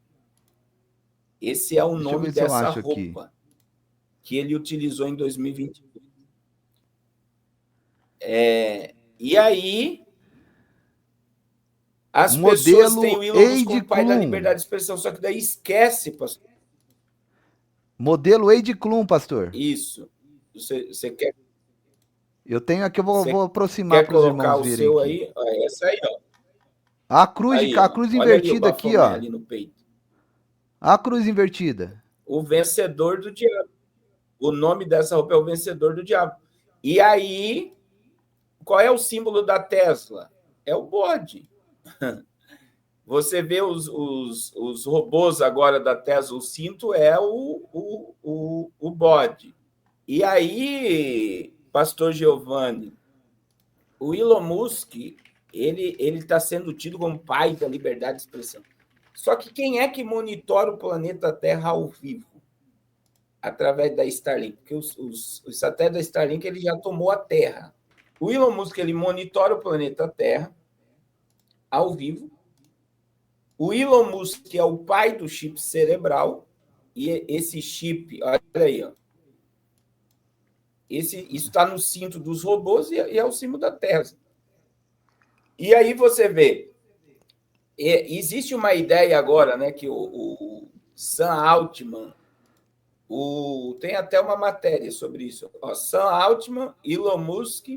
Speaker 2: Esse é o
Speaker 1: Deixa eu
Speaker 2: nome
Speaker 1: ver se eu
Speaker 2: dessa
Speaker 1: acho aqui.
Speaker 2: roupa que ele utilizou em 2022. E aí, as pessoas têm o Elon Musk como pai da liberdade de expressão, só que daí esquece, pastor.
Speaker 1: Modelo Heidi Klum, pastor.
Speaker 2: Isso. Você quer...
Speaker 1: Eu tenho aqui, eu vou aproximar para os irmãos verem
Speaker 2: aqui.
Speaker 1: Aí?
Speaker 2: Ó, essa aí, ó.
Speaker 1: A cruz,
Speaker 2: aí,
Speaker 1: a cruz invertida
Speaker 2: ali,
Speaker 1: aqui, ó.
Speaker 2: Ali no peito.
Speaker 1: A cruz invertida.
Speaker 2: O vencedor do diabo. O nome dessa roupa é o Vencedor do Diabo. E aí, qual é o símbolo da Tesla? É o bode. Você vê os robôs agora da Tesla, o cinto é o bode. E aí, pastor Giovanni, o Elon Musk, ele está sendo tido como pai da liberdade de expressão. Só que quem é que monitora o planeta Terra ao vivo? Através da Starlink, porque os satélites da Starlink ele já tomou a Terra. O Elon Musk ele monitora o planeta Terra ao vivo. O Elon Musk é o pai do chip cerebral e esse chip, olha aí, ó, isso está no cinto dos robôs e é o símbolo da Terra. E aí você vê, existe uma ideia agora, né, que o Sam Altman tem até uma matéria sobre isso. Ó, Sam Altman, Elon Musk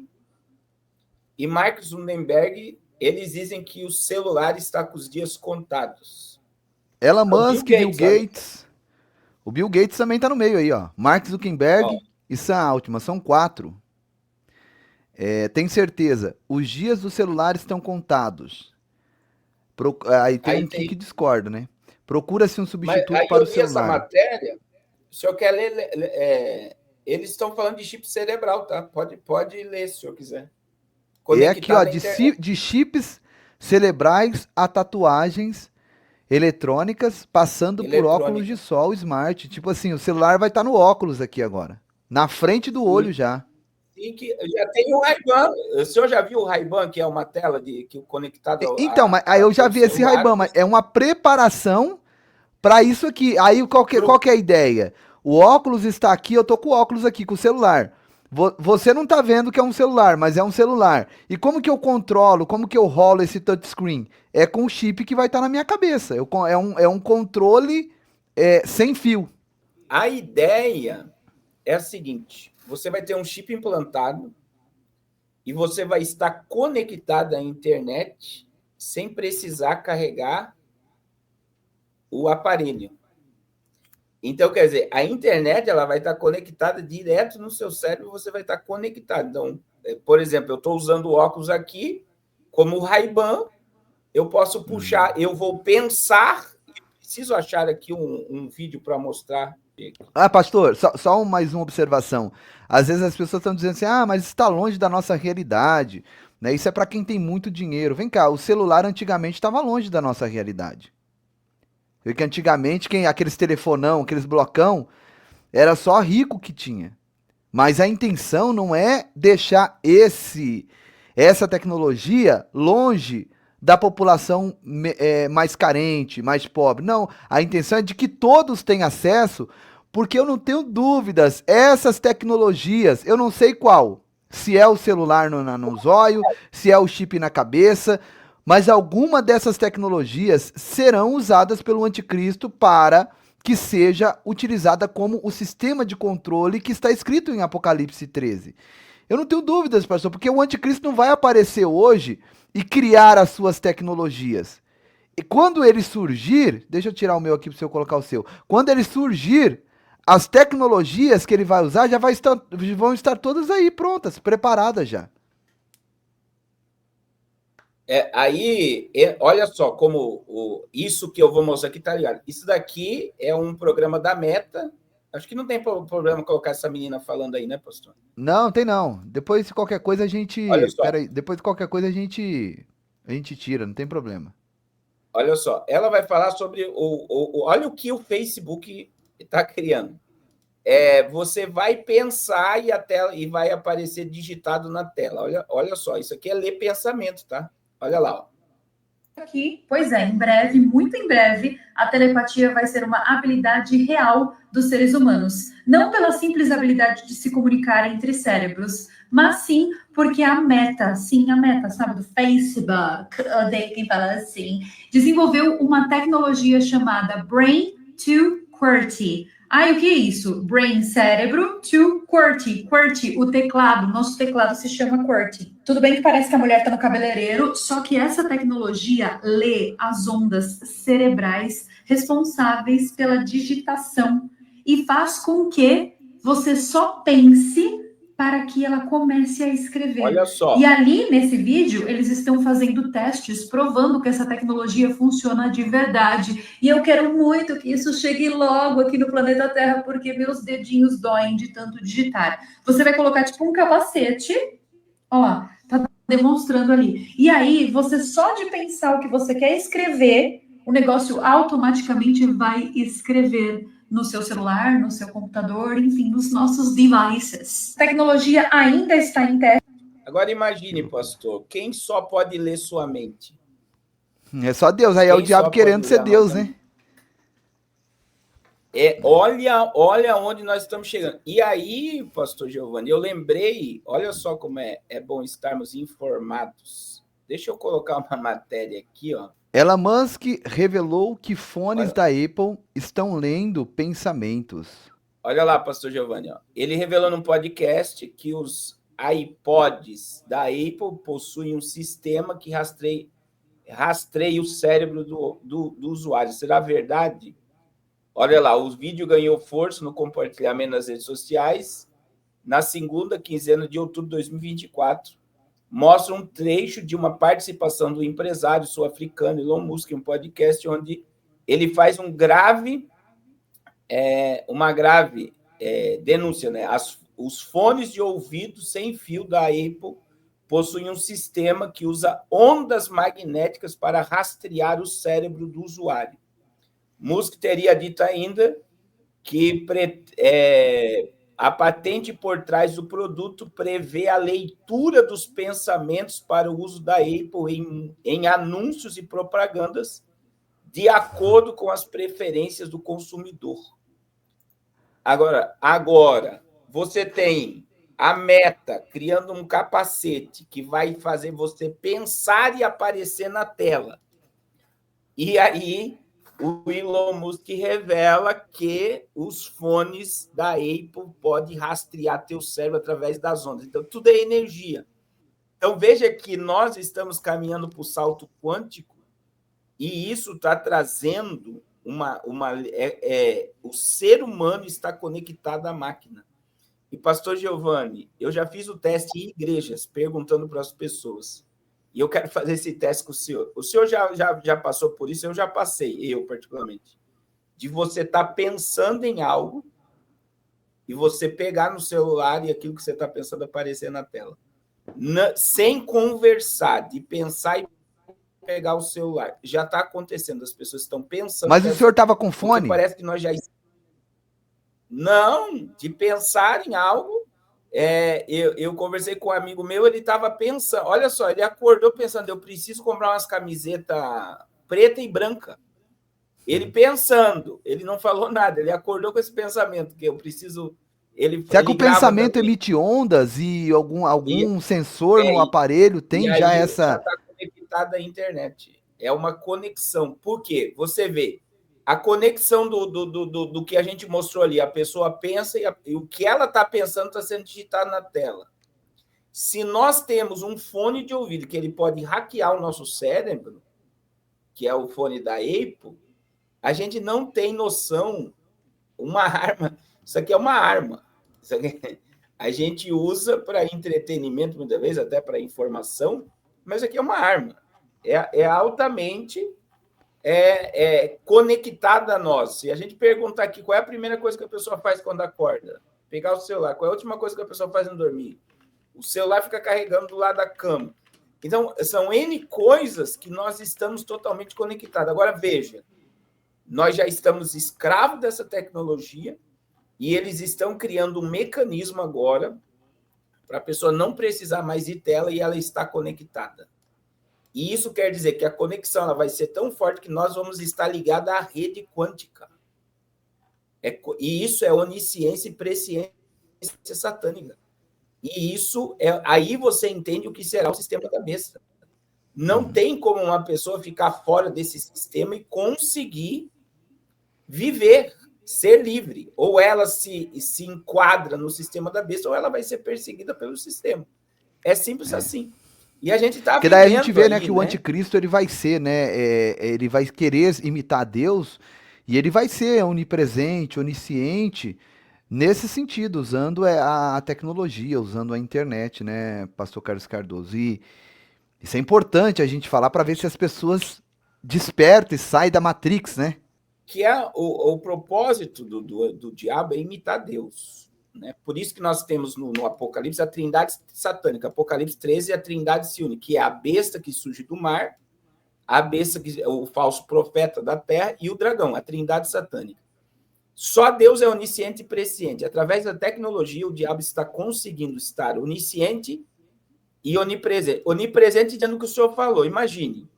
Speaker 2: e Mark Zuckerberg, eles dizem que o celular está com os dias contados.
Speaker 1: Elon Musk, Bill Gates. O Bill Gates também está no meio aí, ó. Mark Zuckerberg e Sam Altman, são 4. Tem certeza, os dias do celular estão contados. Aí tem um que discorda, né? Procura-se um substituto para o celular.
Speaker 2: Essa matéria, o senhor quer ler? Eles estão falando de chip cerebral, tá? Pode ler se o senhor quiser.
Speaker 1: É aqui, ó, de chips cerebrais a tatuagens eletrônicas, passando por óculos de sol smart. Tipo assim, o celular vai estar no óculos aqui agora. Na frente do olho já.
Speaker 2: Sim, que já tem o Ray-Ban. O senhor já viu o Ray-Ban, que é uma tela conectada ao...
Speaker 1: Então, mas aí eu já vi esse Ray-Ban, mas é uma preparação para isso aqui. Aí qual que é a ideia? O óculos está aqui, eu tô com o óculos aqui, com o celular. Você não tá vendo que é um celular, mas é um celular. E como que eu controlo, como que eu rolo esse touchscreen? É com o chip que vai estar na minha cabeça. É um controle sem fio.
Speaker 2: A ideia é a seguinte: você vai ter um chip implantado e você vai estar conectado à internet sem precisar carregar o aparelho. Então, quer dizer, a internet ela vai estar conectada direto no seu cérebro, você vai estar conectado. Então, por exemplo, eu estou usando o óculos aqui, como o Ray-Ban, eu posso puxar, eu vou pensar, preciso achar aqui um vídeo para mostrar.
Speaker 1: Pastor, só mais uma observação. Às vezes as pessoas estão dizendo assim, mas está longe da nossa realidade, né? Isso é para quem tem muito dinheiro. Vem cá, o celular antigamente estava longe da nossa realidade. Porque antigamente, aqueles telefonão, aqueles blocão, era só rico que tinha. Mas a intenção não é deixar essa tecnologia longe da população mais carente, mais pobre. Não, a intenção é de que todos tenham acesso, porque eu não tenho dúvidas, essas tecnologias, eu não sei qual, se é o celular no zóio, se é o chip na cabeça, mas alguma dessas tecnologias serão usadas pelo anticristo para que seja utilizada como o sistema de controle que está escrito em Apocalipse 13. Eu não tenho dúvidas, pastor, porque o anticristo não vai aparecer hoje e criar as suas tecnologias. E quando ele surgir, deixa eu tirar o meu aqui para você colocar o seu. Quando ele surgir, as tecnologias que ele vai usar vão estar todas aí prontas, preparadas já.
Speaker 2: Olha só como isso que eu vou mostrar aqui, tá ligado? Isso daqui é um programa da Meta. Acho que não tem problema colocar essa menina falando aí, né, pastor?
Speaker 1: Não, tem não. Depois, qualquer coisa, a
Speaker 2: Olha
Speaker 1: gente.
Speaker 2: só,
Speaker 1: Pera aí. Depois, qualquer coisa, a gente tira, não tem problema.
Speaker 2: olha só. Ela vai falar sobre olha o que o Facebook está criando. Você vai pensar e vai aparecer digitado na tela. Olha só, isso aqui é ler pensamento, tá? Olha lá, ó.
Speaker 3: Aqui, pois é, em breve, muito em breve, a telepatia vai ser uma habilidade real dos seres humanos. Não pela simples habilidade de se comunicar entre cérebros, mas sim porque a Meta, sabe, do Facebook, odeio quem fala assim, desenvolveu uma tecnologia chamada Brain to QWERTY. O que é isso? Brain, cérebro, to QWERTY. QWERTY, o teclado. Nosso teclado se chama QWERTY. Tudo bem que parece que a mulher está no cabeleireiro, só que essa tecnologia lê as ondas cerebrais responsáveis pela digitação e faz com que você só pense para que ela comece a escrever.
Speaker 2: Olha só.
Speaker 3: E ali, nesse vídeo, eles estão fazendo testes, provando que essa tecnologia funciona de verdade. E eu quero muito que isso chegue logo aqui no planeta Terra, porque meus dedinhos doem de tanto digitar. Você vai colocar tipo um capacete, ó, tá demonstrando ali. E aí, você só de pensar o que você quer escrever, o negócio automaticamente vai escrever no seu celular, no seu computador, enfim, nos nossos devices. A tecnologia ainda está em teste.
Speaker 2: Agora imagine, pastor, quem só pode ler sua mente?
Speaker 1: É só Deus, aí é o diabo querendo ser Deus, né?
Speaker 2: Olha onde nós estamos chegando. E aí, pastor Giovanni, eu lembrei, olha só como é bom estarmos informados. Deixa eu colocar uma matéria aqui, ó.
Speaker 1: Elon Musk revelou que fones da Apple estão lendo pensamentos.
Speaker 2: Olha lá, pastor Giovanni, ó. Ele revelou num podcast que os iPods da Apple possuem um sistema que rastreia o cérebro do usuário. Será verdade? Olha lá, o vídeo ganhou força no compartilhamento nas redes sociais na segunda quinzena de outubro de 2024. Mostra um trecho de uma participação do empresário sul-africano Elon Musk em um podcast onde ele faz uma grave denúncia, né? Os fones de ouvido sem fio da Apple possuem um sistema que usa ondas magnéticas para rastrear o cérebro do usuário. Musk teria dito ainda que a patente por trás do produto prevê a leitura dos pensamentos para o uso da Apple em anúncios e propagandas de acordo com as preferências do consumidor. Agora, você tem a Meta criando um capacete que vai fazer você pensar e aparecer na tela. E aí, o Elon Musk revela que os fones da Apple podem rastrear teu cérebro através das ondas. Então, tudo é energia. Então, veja que nós estamos caminhando para o salto quântico e isso está trazendo o ser humano está conectado à máquina. E, pastor Giovanni, eu já fiz o teste em igrejas, perguntando para as pessoas. E eu quero fazer esse teste com o senhor. O senhor já passou por isso? Eu já passei, eu particularmente. De você estar pensando em algo e você pegar no celular e aquilo que você está pensando aparecer na tela. Sem conversar, de pensar e pegar o celular. Já está acontecendo, as pessoas estão pensando...
Speaker 1: Mas o senhor estava com fone?
Speaker 2: Parece que nós já... Não, de pensar em algo Eu conversei com um amigo meu, ele estava pensando, olha só, ele acordou pensando, eu preciso comprar umas camisetas preta e branca. Ele pensando, ele não falou nada, ele acordou com esse pensamento, que eu preciso...
Speaker 1: Será que
Speaker 2: ele
Speaker 1: o
Speaker 2: grava
Speaker 1: pensamento
Speaker 2: também,
Speaker 1: emite ondas e
Speaker 2: e,
Speaker 1: algum sensor no
Speaker 2: e,
Speaker 1: aparelho
Speaker 2: e
Speaker 1: tem já
Speaker 2: aí já
Speaker 1: essa...
Speaker 2: está conectado à internet. É uma conexão. Por quê? Você vê, a conexão do que a gente mostrou ali, a pessoa pensa e o que ela está pensando está sendo digitado na tela. Se nós temos um fone de ouvido que ele pode hackear o nosso cérebro, que é o fone da Apple, a gente não tem noção. Uma arma, isso aqui é uma arma. Isso aqui, a gente usa para entretenimento, muitas vezes, até para informação, mas isso aqui é uma arma. É altamente conectada a nós. Se a gente perguntar aqui qual é a primeira coisa que a pessoa faz quando acorda, pegar o celular, qual é a última coisa que a pessoa faz no dormir? O celular fica carregando do lado da cama. Então, são N coisas que nós estamos totalmente conectados. Agora, veja, nós já estamos escravos dessa tecnologia e eles estão criando um mecanismo agora para a pessoa não precisar mais de tela e ela está conectada. E isso quer dizer que a conexão ela vai ser tão forte que nós vamos estar ligados à rede quântica. E isso é onisciência e presciência satânica. E isso aí você entende o que será o sistema da besta. Não tem como uma pessoa ficar fora desse sistema e conseguir viver, ser livre. Ou ela se enquadra no sistema da besta, ou ela vai ser perseguida pelo sistema. É simples assim. E a gente está
Speaker 1: Porque
Speaker 2: vivendo
Speaker 1: daí a gente vê,
Speaker 2: aí,
Speaker 1: né, que o anticristo ele vai ser, né, ele vai querer imitar Deus e ele vai ser onipresente, onisciente, nesse sentido, usando a tecnologia, usando a internet, né, Pastor Carlos Cardoso. E isso é importante a gente falar para ver se as pessoas despertam e saem da Matrix, né?
Speaker 2: Que é o propósito do diabo é imitar Deus. Né? Por isso que nós temos no Apocalipse a trindade satânica. Apocalipse 13, a trindade se une, que é a besta que surge do mar, a besta, o falso profeta da terra e o dragão, a trindade satânica. Só Deus é onisciente e presciente. Através da tecnologia, o diabo está conseguindo estar onisciente e onipresente. Onipresente dizendo o que o senhor falou. Imagine,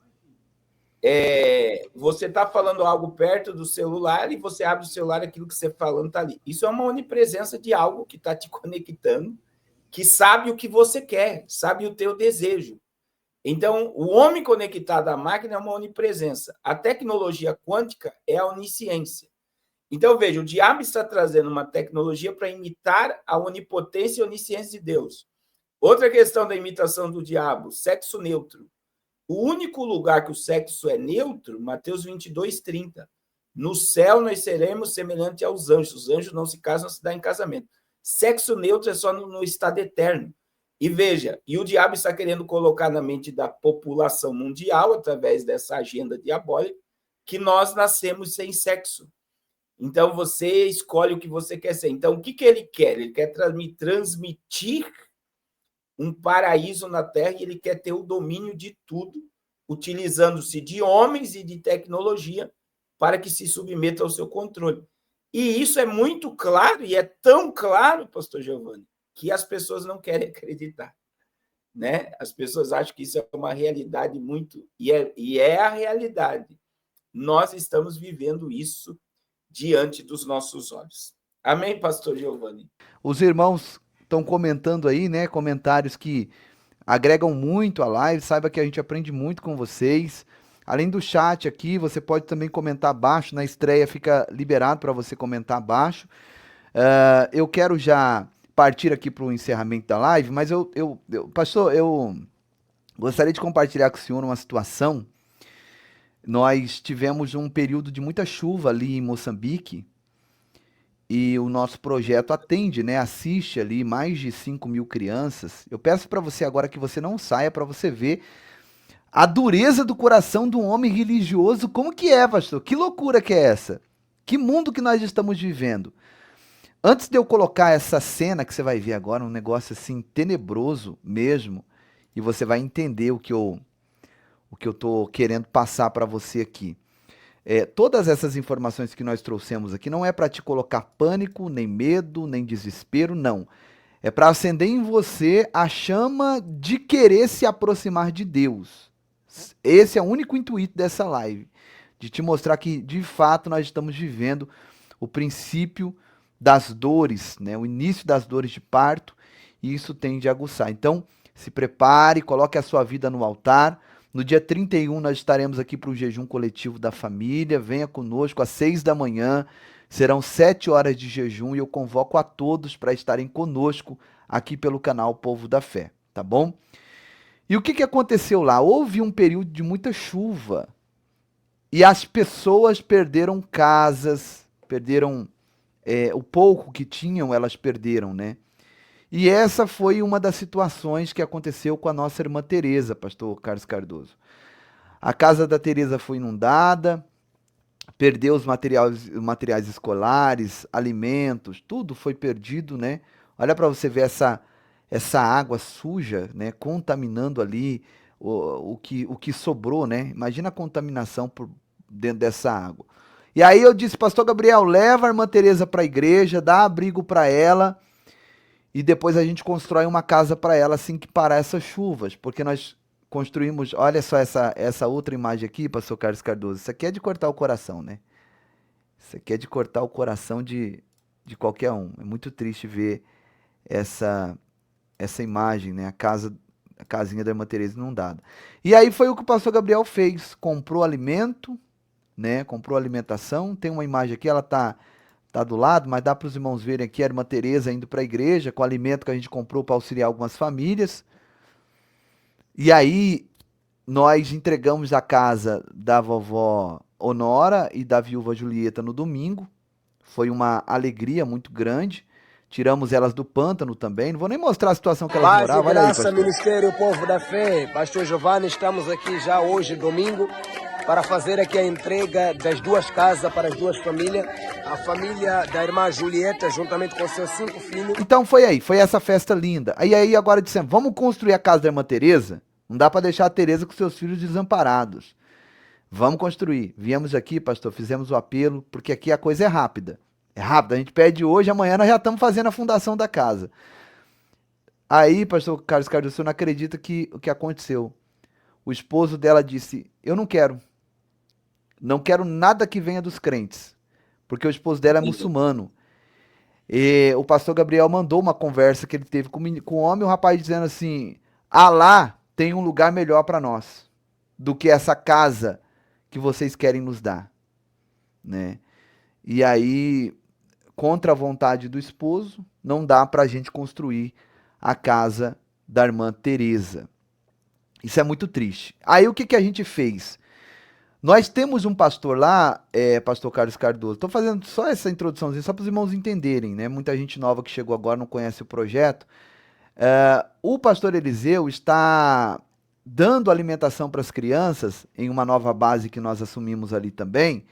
Speaker 2: você está falando algo perto do celular e você abre o celular, aquilo que você está falando está ali. Isso é uma onipresença de algo que está te conectando, que sabe o que você quer, sabe o teu desejo. Então, o homem conectado à máquina é uma onipresença. A tecnologia quântica é a onisciência. Então, veja, o diabo está trazendo uma tecnologia para imitar a onipotência e a onisciência de Deus. Outra questão da imitação do diabo, sexo neutro. O único lugar que o sexo é neutro, Mateus 22, 30. No céu nós seremos semelhantes aos anjos. Os anjos não se casam, não se dão em casamento. Sexo neutro é só no estado eterno. E veja, e o diabo está querendo colocar na mente da população mundial, através dessa agenda diabólica, que nós nascemos sem sexo. Então, você escolhe o que você quer ser. Então, o que ele quer? Ele quer transmitir um paraíso na Terra e ele quer ter o domínio de tudo, utilizando-se de homens e de tecnologia para que se submeta ao seu controle. E isso é muito claro, e é tão claro, pastor Giovanni, que as pessoas não querem acreditar. Né? As pessoas acham que isso é uma realidade muito... E é a realidade. Nós estamos vivendo isso diante dos nossos olhos. Amém, pastor Giovanni?
Speaker 1: Os irmãos estão comentando aí, né? Comentários que agregam muito a live. Saiba que a gente aprende muito com vocês. Além do chat aqui, você pode também comentar abaixo. Na estreia fica liberado para você comentar abaixo. Eu quero já partir aqui para o encerramento da live, mas pastor, eu gostaria de compartilhar com o senhor uma situação. Nós tivemos um período de muita chuva ali em Moçambique. E o nosso projeto atende, né? Assiste ali mais de 5.000 crianças. Eu peço para você agora que você não saia para você ver a dureza do coração de um homem religioso. Como que é, pastor? Que loucura que é essa? Que mundo que nós estamos vivendo? Antes de eu colocar essa cena que você vai ver agora, um negócio assim tenebroso mesmo, e você vai entender o que eu tô querendo passar para você aqui. Todas essas informações que nós trouxemos aqui não é para te colocar pânico, nem medo, nem desespero, não. É para acender em você a chama de querer se aproximar de Deus. Esse é o único intuito dessa live, de te mostrar que, de fato, nós estamos vivendo o princípio das dores, né? O início das dores de parto, e isso tende a aguçar. Então, se prepare, coloque a sua vida no altar. No dia 31, nós estaremos aqui para o jejum coletivo da família. Venha conosco às 6 da manhã. Serão 7 horas de jejum e eu convoco a todos para estarem conosco aqui pelo canal Povo da Fé, tá bom? E o que aconteceu lá? Houve um período de muita chuva e as pessoas perderam casas, perderam o pouco que tinham, elas perderam, né? E essa foi uma das situações que aconteceu com a nossa irmã Tereza, pastor Carlos Cardoso. A casa da Tereza foi inundada, perdeu os materiais escolares, alimentos, tudo foi perdido, né? Olha para você ver essa água suja, né, contaminando ali o que sobrou, né? Imagina a contaminação por dentro dessa água. E aí eu disse, pastor Gabriel, leva a irmã Tereza para a igreja, dá abrigo para ela e depois a gente constrói uma casa para ela assim que parar essas chuvas, porque nós construímos, olha só essa outra imagem aqui, pastor Carlos Cardoso, isso aqui é de cortar o coração, né? Isso aqui é de cortar o coração de qualquer um. É muito triste ver essa imagem, né? A casinha da irmã Tereza inundada. E aí foi o que o pastor Gabriel fez, comprou alimento, né? Comprou alimentação, tem uma imagem aqui, ela tá do lado, mas dá para os irmãos verem aqui a irmã Tereza indo para a igreja com o alimento que a gente comprou para auxiliar algumas famílias. E aí nós entregamos a casa da vovó Honora e da viúva Julieta no domingo. Foi uma alegria muito grande. Tiramos elas do pântano também. Não vou nem mostrar a situação que elas moravam. Olha aí, pastor.
Speaker 4: Ministério Povo da Fé, pastor Giovanni, estamos aqui já hoje, domingo, para fazer aqui a entrega das 2 casas para as 2 famílias. A família da irmã Julieta, juntamente com seus 5 filhos.
Speaker 1: Então foi essa festa linda. Aí agora dissemos, vamos construir a casa da irmã Tereza? Não dá para deixar a Tereza com seus filhos desamparados. Vamos construir. Viemos aqui, pastor, fizemos o apelo, porque aqui a coisa é rápida. É rápido, a gente pede hoje, amanhã nós já estamos fazendo a fundação da casa. Aí, pastor Carlos Cardoso, você não acredita o que aconteceu. O esposo dela disse, eu não quero nada que venha dos crentes, porque o esposo dela é muçulmano. E o pastor Gabriel mandou uma conversa que ele teve com o homem, o rapaz dizendo assim, Alá tem um lugar melhor para nós do que essa casa que vocês querem nos dar, né? E aí, contra a vontade do esposo, não dá para a gente construir a casa da irmã Tereza. Isso é muito triste. Aí o que a gente fez? Nós temos um pastor lá, pastor Carlos Cardoso. Estou fazendo só essa introduçãozinha, só para os irmãos entenderem, né? Muita gente nova que chegou agora não conhece o projeto. O pastor Eliseu está dando alimentação para as crianças em uma nova base que nós assumimos ali também,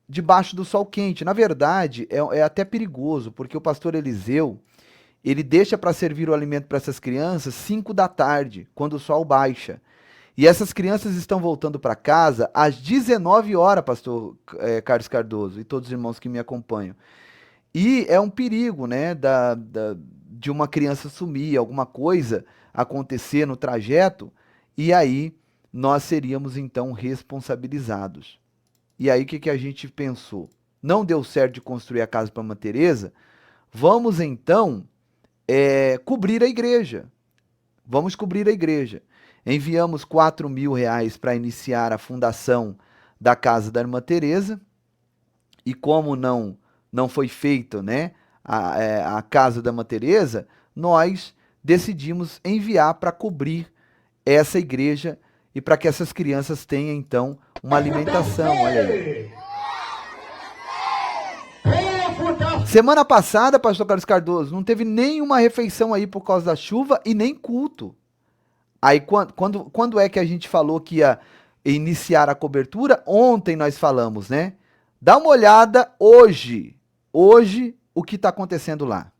Speaker 1: debaixo do sol quente. Na verdade, é até perigoso, porque o pastor Eliseu, ele deixa para servir o alimento para essas crianças 5 da tarde, quando o sol baixa. E essas crianças estão voltando para casa às 19 horas, pastor Carlos Cardoso, e todos os irmãos que me acompanham. E é um perigo, né, de uma criança sumir, alguma coisa acontecer no trajeto, e aí nós seríamos então responsabilizados. E aí o que a gente pensou? Não deu certo de construir a casa para a irmã Tereza, vamos então cobrir a igreja. Vamos cobrir a igreja. Enviamos R$4.000 para iniciar a fundação da casa da irmã Tereza, e como não foi feito, né, a casa da irmã Tereza, nós decidimos enviar para cobrir essa igreja e para que essas crianças tenham então uma alimentação. Olha aí. Semana passada, pastor Carlos Cardoso, não teve nenhuma refeição aí por causa da chuva e nem culto. Aí quando é que a gente falou que ia iniciar a cobertura? Ontem nós falamos, né? Dá uma olhada hoje o que está acontecendo lá.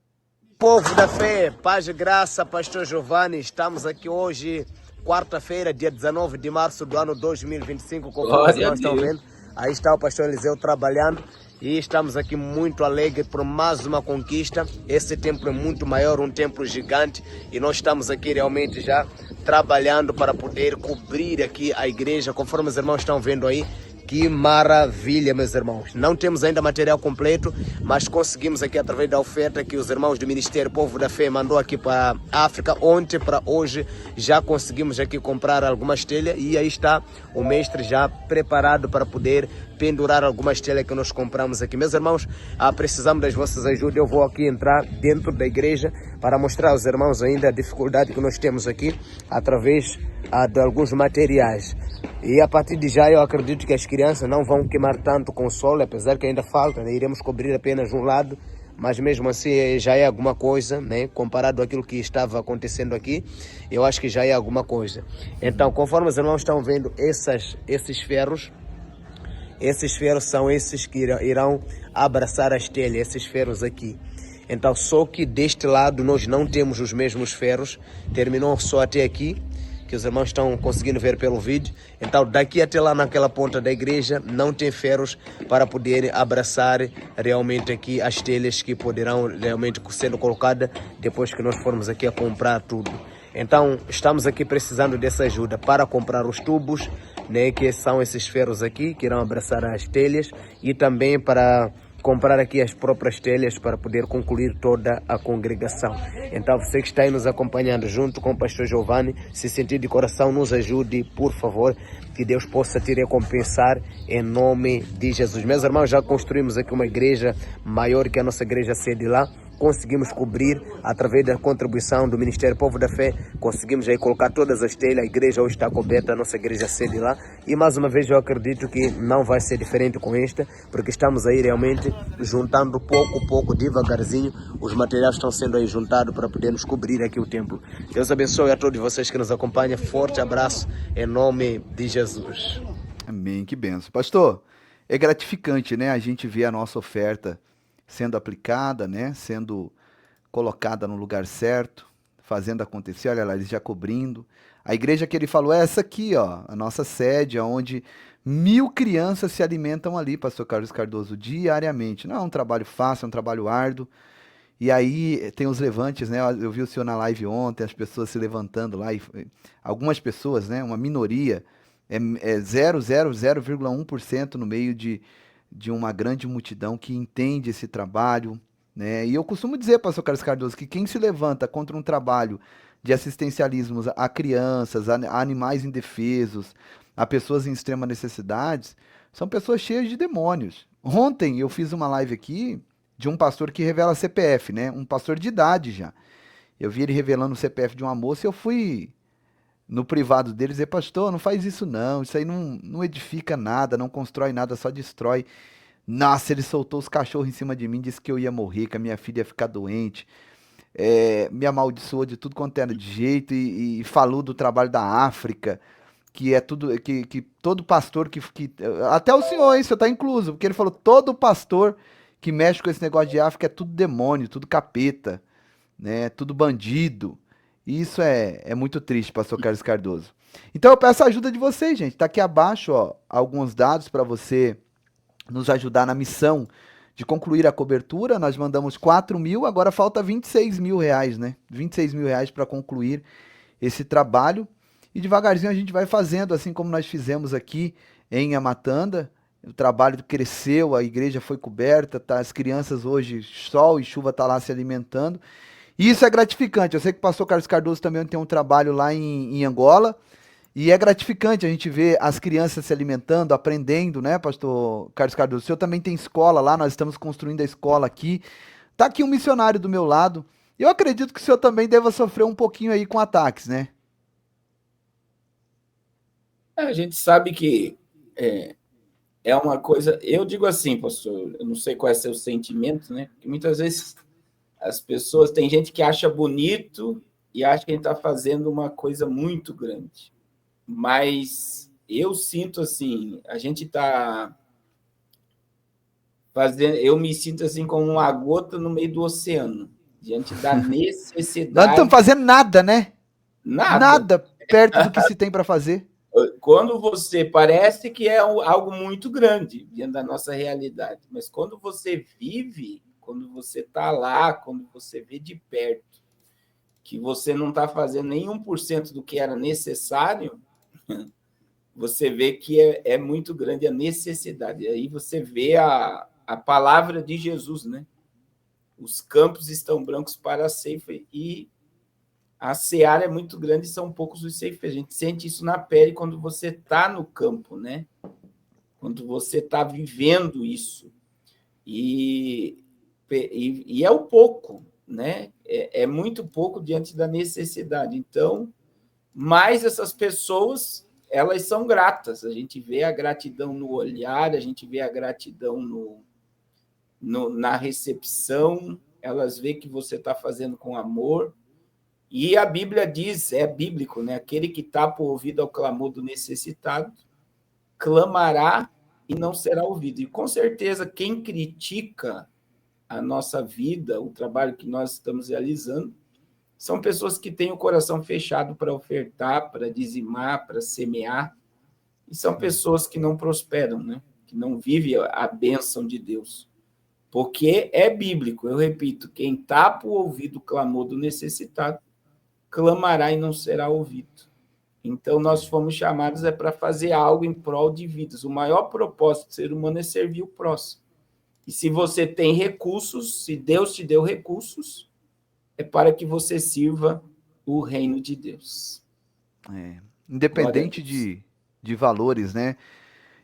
Speaker 4: Povo da Fé, paz e graça, pastor Giovanni, estamos aqui hoje, quarta-feira, dia 19 de março do ano 2025, conforme nós estamos vendo. Aí está o pastor Eliseu trabalhando e estamos aqui muito alegres por mais uma conquista. Esse templo é muito maior, um templo gigante, e nós estamos aqui realmente já trabalhando para poder cobrir aqui a igreja, conforme os irmãos estão vendo aí. Que maravilha, meus irmãos. Não temos ainda material completo, mas conseguimos aqui através da oferta que os irmãos do Ministério Povo da Fé mandou aqui para a África. Ontem para hoje já conseguimos aqui comprar algumas telhas e aí está o mestre já preparado para poder pendurar algumas telhas que nós compramos aqui. Meus irmãos, precisamos das vossas ajudas. Eu vou aqui entrar dentro da igreja para mostrar aos irmãos ainda a dificuldade que nós temos aqui através de alguns materiais. E a partir de já eu acredito que as crianças não vão queimar tanto com o sol, apesar que ainda falta, né? Iremos cobrir apenas um lado, mas mesmo assim já é alguma coisa, né? Comparado àquilo que estava acontecendo aqui, eu acho que já é alguma coisa. Então, conforme os irmãos estão vendo esses ferros são esses que irão abraçar as telhas, esses ferros aqui. Então, só que deste lado nós não temos os mesmos ferros, terminou só até aqui, que os irmãos estão conseguindo ver pelo vídeo. Então daqui até lá naquela ponta da igreja não tem ferros para poder abraçar realmente aqui as telhas que poderão realmente sendo colocadas depois que nós formos aqui a comprar tudo. Então estamos aqui precisando dessa ajuda para comprar os tubos, né, que são esses ferros aqui que irão abraçar as telhas, e também para comprar aqui as próprias telhas para poder concluir toda a congregação. Então você que está aí nos acompanhando junto com o pastor Giovanni, se sentir de coração, nos ajude, por favor, que Deus possa te recompensar em nome de Jesus. Meus irmãos, já construímos aqui uma igreja maior que a nossa igreja sede lá. Conseguimos cobrir através da contribuição do Ministério Povo da Fé, conseguimos aí colocar todas as telhas, a igreja hoje está coberta, a nossa igreja sede lá, e mais uma vez eu acredito que não vai ser diferente com esta, porque estamos aí realmente juntando pouco a pouco, devagarzinho, os materiais estão sendo aí juntados para podermos cobrir aqui o templo. Deus abençoe a todos vocês que nos acompanham, forte abraço em nome de Jesus.
Speaker 1: Amém, que benção. Pastor, é gratificante, né, a gente ver a nossa oferta sendo aplicada, né, sendo colocada no lugar certo, fazendo acontecer. Olha lá, eles já cobrindo. A igreja que ele falou é essa aqui, ó, a nossa sede, onde 1000 crianças se alimentam ali, pastor Carlos Cardoso, diariamente. Não é um trabalho fácil, é um trabalho árduo. E aí tem os levantes, né, eu vi o senhor na live ontem, as pessoas se levantando lá, e algumas pessoas, né, uma minoria, é 0,1% no meio de uma grande multidão que entende esse trabalho, né? E eu costumo dizer, pastor Carlos Cardoso, que quem se levanta contra um trabalho de assistencialismo a crianças, a animais indefesos, a pessoas em extrema necessidade, são pessoas cheias de demônios. Ontem eu fiz uma live aqui de um pastor que revela CPF, né? Um pastor de idade já. Eu vi ele revelando o CPF de uma moça e eu fui no privado dele dizer, pastor, não faz isso não, isso aí não edifica nada, não constrói nada, só destrói. Nossa, ele soltou os cachorros em cima de mim, disse que eu ia morrer, que a minha filha ia ficar doente, me amaldiçoou de tudo quanto era de jeito e falou do trabalho da África, que é tudo, que todo pastor até o senhor, hein, o senhor tá incluso, porque ele falou, todo pastor que mexe com esse negócio de África é tudo demônio, tudo capeta, né, tudo bandido. E isso é muito triste, pastor Carlos Cardoso. Então eu peço a ajuda de vocês, gente. Tá aqui abaixo, ó, alguns dados para você nos ajudar na missão de concluir a cobertura. Nós mandamos 4.000, agora falta 26 mil reais, né? 26 mil reais para concluir esse trabalho. E devagarzinho a gente vai fazendo, assim como nós fizemos aqui em Amatanda. O trabalho cresceu, a igreja foi coberta, tá? As crianças hoje, sol e chuva, tá lá se alimentando. E isso é gratificante. Eu sei que o pastor Carlos Cardoso também tem um trabalho lá em Angola. E é gratificante a gente ver as crianças se alimentando, aprendendo, né, pastor Carlos Cardoso? O senhor também tem escola lá, nós estamos construindo a escola aqui. Tá aqui um missionário do meu lado. Eu acredito que o senhor também deva sofrer um pouquinho aí com ataques, né?
Speaker 2: A gente sabe que é uma coisa... Eu digo assim, pastor, eu não sei qual é o seu sentimento, né? Que muitas vezes as pessoas... Tem gente que acha bonito e acha que a gente está fazendo uma coisa muito grande. Mas eu sinto assim, a gente está fazendo... Eu me sinto assim como uma gota no meio do oceano, diante da necessidade...
Speaker 1: Nós não estamos fazendo nada, né?
Speaker 2: Nada.
Speaker 1: Nada perto do que se tem para fazer.
Speaker 2: Quando você parece que é algo muito grande diante da nossa realidade, mas quando você vive, quando você está lá, quando você vê de perto, que você não está fazendo nem 1% do que era necessário, você vê que é muito grande a necessidade. Aí você vê a palavra de Jesus, né? Os campos estão brancos para a ceifa e a seara é muito grande e são poucos os ceifeiros. A gente sente isso na pele quando você está no campo, né? Quando você está vivendo isso. E é o pouco, né? É muito pouco diante da necessidade. Então, mas essas pessoas, elas são gratas. A gente vê a gratidão no olhar, a gente vê a gratidão na recepção, elas veem que você está fazendo com amor. E a Bíblia diz, é bíblico, né? Aquele que tapa o ouvido ao clamor do necessitado, clamará e não será ouvido. E com certeza, quem critica a nossa vida, o trabalho que nós estamos realizando, são pessoas que têm o coração fechado para ofertar, para dizimar, para semear. E são pessoas que não prosperam, né? Que não vivem a bênção de Deus. Porque é bíblico, eu repito, quem tapa o ouvido ao clamor do necessitado, clamará e não será ouvido. Então, nós fomos chamados para fazer algo em prol de vidas. O maior propósito do ser humano é servir o próximo. E se você tem recursos, se Deus te deu recursos, é para que você sirva o reino de Deus.
Speaker 1: Independente de valores, né?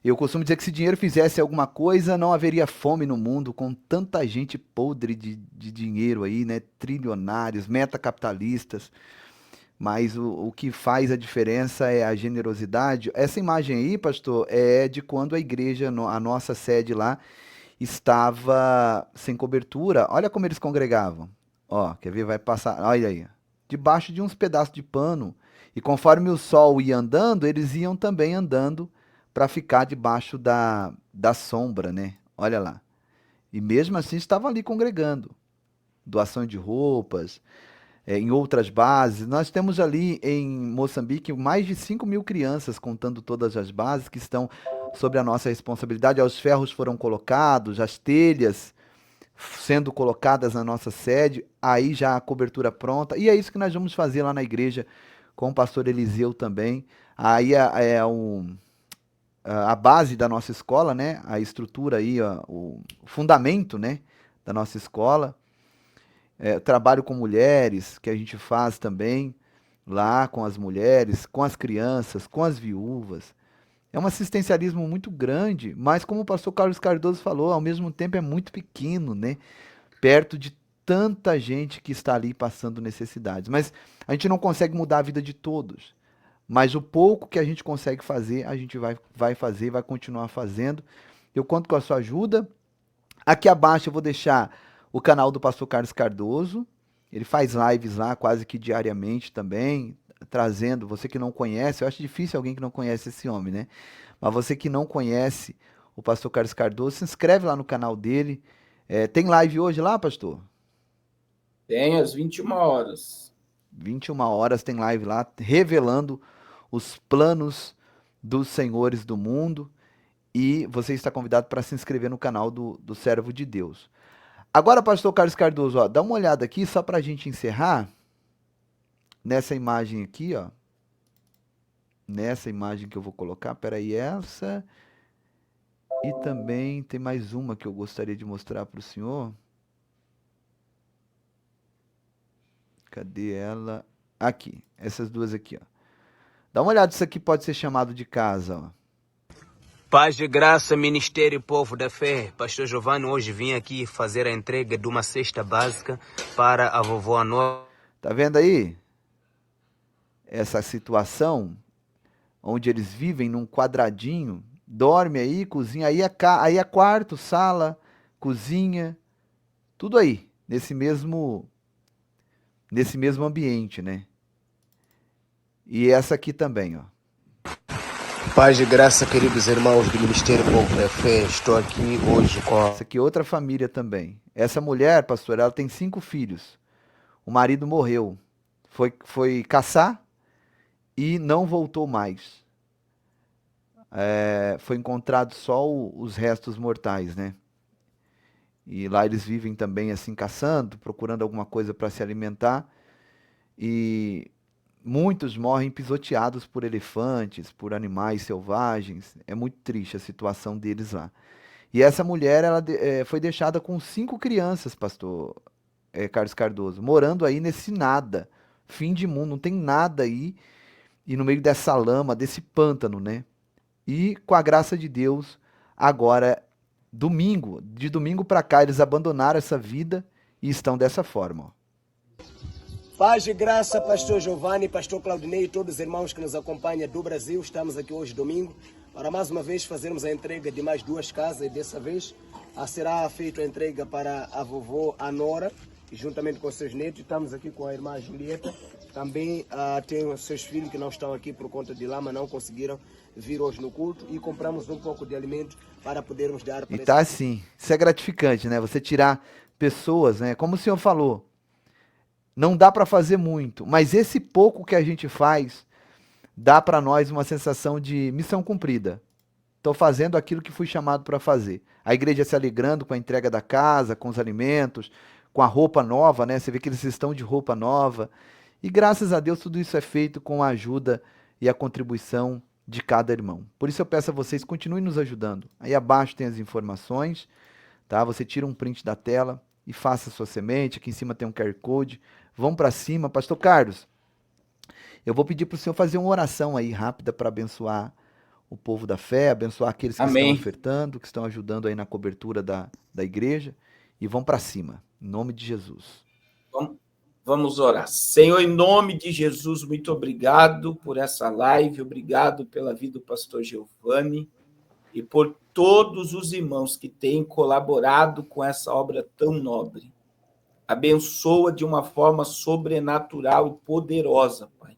Speaker 1: Eu costumo dizer que se dinheiro fizesse alguma coisa, não haveria fome no mundo, com tanta gente podre de dinheiro aí, né? Trilionários, metacapitalistas. Mas o que faz a diferença é a generosidade. Essa imagem aí, pastor, é de quando a igreja, a nossa sede lá, estava sem cobertura. Olha como eles congregavam. Ó, quer ver? Vai passar. Olha aí. Debaixo de uns pedaços de pano. E conforme o sol ia andando, eles iam também andando para ficar debaixo da sombra, né? Olha lá. E mesmo assim estavam ali congregando. Doação de roupas, em outras bases. Nós temos ali em Moçambique mais de 5.000 crianças, contando todas as bases que estão sobre a nossa responsabilidade. Os ferros foram colocados, as telhas sendo colocadas na nossa sede, aí já a cobertura pronta. E é isso que nós vamos fazer lá na igreja com o pastor Eliseu também. Aí a base da nossa escola, né? A estrutura aí, ó, o fundamento, né? Da nossa escola. Trabalho com mulheres, que a gente faz também lá com as mulheres, com as crianças, com as viúvas. É um assistencialismo muito grande, mas como o pastor Carlos Cardoso falou, ao mesmo tempo é muito pequeno, né? Perto de tanta gente que está ali passando necessidades. Mas a gente não consegue mudar a vida de todos. Mas o pouco que a gente consegue fazer, a gente vai fazer, vai continuar fazendo. Eu conto com a sua ajuda. Aqui abaixo eu vou deixar o canal do pastor Carlos Cardoso. Ele faz lives lá quase que diariamente também, trazendo, você que não conhece, eu acho difícil alguém que não conhece esse homem, né? Mas você que não conhece o pastor Carlos Cardoso, se inscreve lá no canal dele. Tem live hoje lá, pastor?
Speaker 2: Tem às 21 horas.
Speaker 1: 21 horas tem live lá, revelando os planos dos senhores do mundo. E você está convidado para se inscrever no canal do Servo de Deus. Agora, pastor Carlos Cardoso, ó, dá uma olhada aqui, só para a gente encerrar. Nessa imagem aqui, ó. Nessa imagem que eu vou colocar, peraí, essa. E também tem mais uma que eu gostaria de mostrar para o senhor. Cadê ela? Aqui, essas duas aqui, ó. Dá uma olhada, isso aqui pode ser chamado de casa, ó.
Speaker 4: Paz e graça, Ministério Povo da Fé. Pastor Giovanni, hoje vim aqui fazer a entrega de uma cesta básica para a vovó Anora.
Speaker 1: Tá vendo aí? Essa situação onde eles vivem num quadradinho, dorme aí, cozinha, aí é quarto, sala, cozinha, tudo aí, nesse mesmo ambiente, né? E essa aqui também, ó.
Speaker 4: Paz e graça, queridos irmãos do Ministério Povo da Fé. Estou aqui hoje com
Speaker 1: Essa aqui é outra família também. Essa mulher, pastor, ela tem 5 filhos. O marido morreu. Foi caçar e não voltou mais. foi encontrado só os restos mortais, né? E lá eles vivem também assim, caçando, procurando alguma coisa para se alimentar. E muitos morrem pisoteados por elefantes, por animais selvagens. É muito triste a situação deles lá. E essa mulher, ela foi deixada com 5 crianças, pastor Carlos Cardoso, morando aí nesse nada, fim de mundo, não tem nada aí, e no meio dessa lama, desse pântano, né? E com a graça de Deus, agora, de domingo para cá, eles abandonaram essa vida e estão dessa forma, ó.
Speaker 4: Paz e graça, pastor Giovanni, pastor Claudinei e todos os irmãos que nos acompanham do Brasil. Estamos aqui hoje, domingo, para mais uma vez fazermos a entrega de mais 2 casas. E dessa vez será feita a entrega para a vovó Anora, juntamente com seus netos. Estamos aqui com a irmã Julieta. Também tem os seus filhos que não estão aqui por conta de lama, não conseguiram vir hoje no culto. E compramos um pouco de alimento para podermos dar para
Speaker 1: E tá assim, isso é gratificante, né? Você tirar pessoas, né? Como o senhor falou, não dá para fazer muito, mas esse pouco que a gente faz dá para nós uma sensação de missão cumprida. Estou fazendo aquilo que fui chamado para fazer. A igreja se alegrando com a entrega da casa, com os alimentos, com a roupa nova, né? Você vê que eles estão de roupa nova. E graças a Deus tudo isso é feito com a ajuda e a contribuição de cada irmão. Por isso eu peço a vocês, continuem nos ajudando. Aí abaixo tem as informações, tá? Você tira um print da tela e faça a sua semente. Aqui em cima tem um QR Code. Vão para cima. Pastor Carlos, eu vou pedir para o senhor fazer uma oração aí rápida para abençoar o povo da fé, abençoar aqueles que estão
Speaker 2: Amém.
Speaker 1: ofertando, que estão ajudando aí na cobertura da igreja. E vão para cima, em nome de Jesus.
Speaker 2: Vamos orar. Senhor, em nome de Jesus, muito obrigado por essa live, obrigado pela vida do pastor Giovanni e por todos os irmãos que têm colaborado com essa obra tão nobre. Abençoa de uma forma sobrenatural e poderosa, Pai,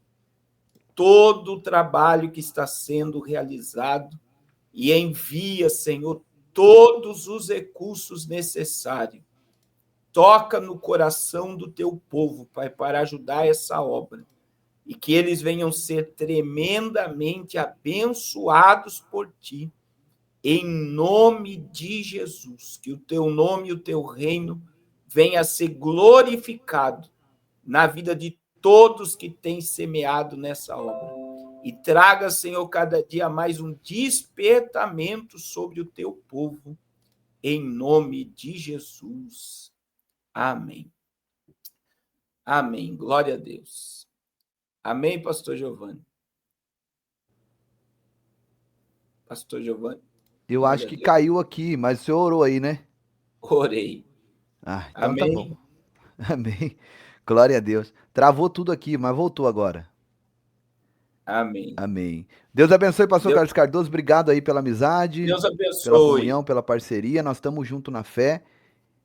Speaker 2: todo o trabalho que está sendo realizado e envia, Senhor, todos os recursos necessários. Toca no coração do teu povo, Pai, para ajudar essa obra. E que eles venham ser tremendamente abençoados por ti. Em nome de Jesus. Que o teu nome e o teu reino venha a ser glorificado na vida de todos que têm semeado nessa obra. E traga, Senhor, cada dia mais um despertamento sobre o teu povo. Em nome de Jesus. Amém. Amém. Glória a Deus. Amém, pastor Giovanni. Pastor Giovanni.
Speaker 1: Eu acho que caiu aqui, mas o senhor orou aí, né?
Speaker 2: Orei.
Speaker 1: Então
Speaker 2: Amém.
Speaker 1: tá bom. Amém. Glória a Deus. Travou tudo aqui, mas voltou agora.
Speaker 2: Amém.
Speaker 1: Amém. Deus abençoe, pastor Carlos Cardoso. Obrigado aí pela amizade,
Speaker 2: Deus
Speaker 1: pela
Speaker 2: abençoe.
Speaker 1: comunhão, pela parceria. Nós estamos juntos na fé.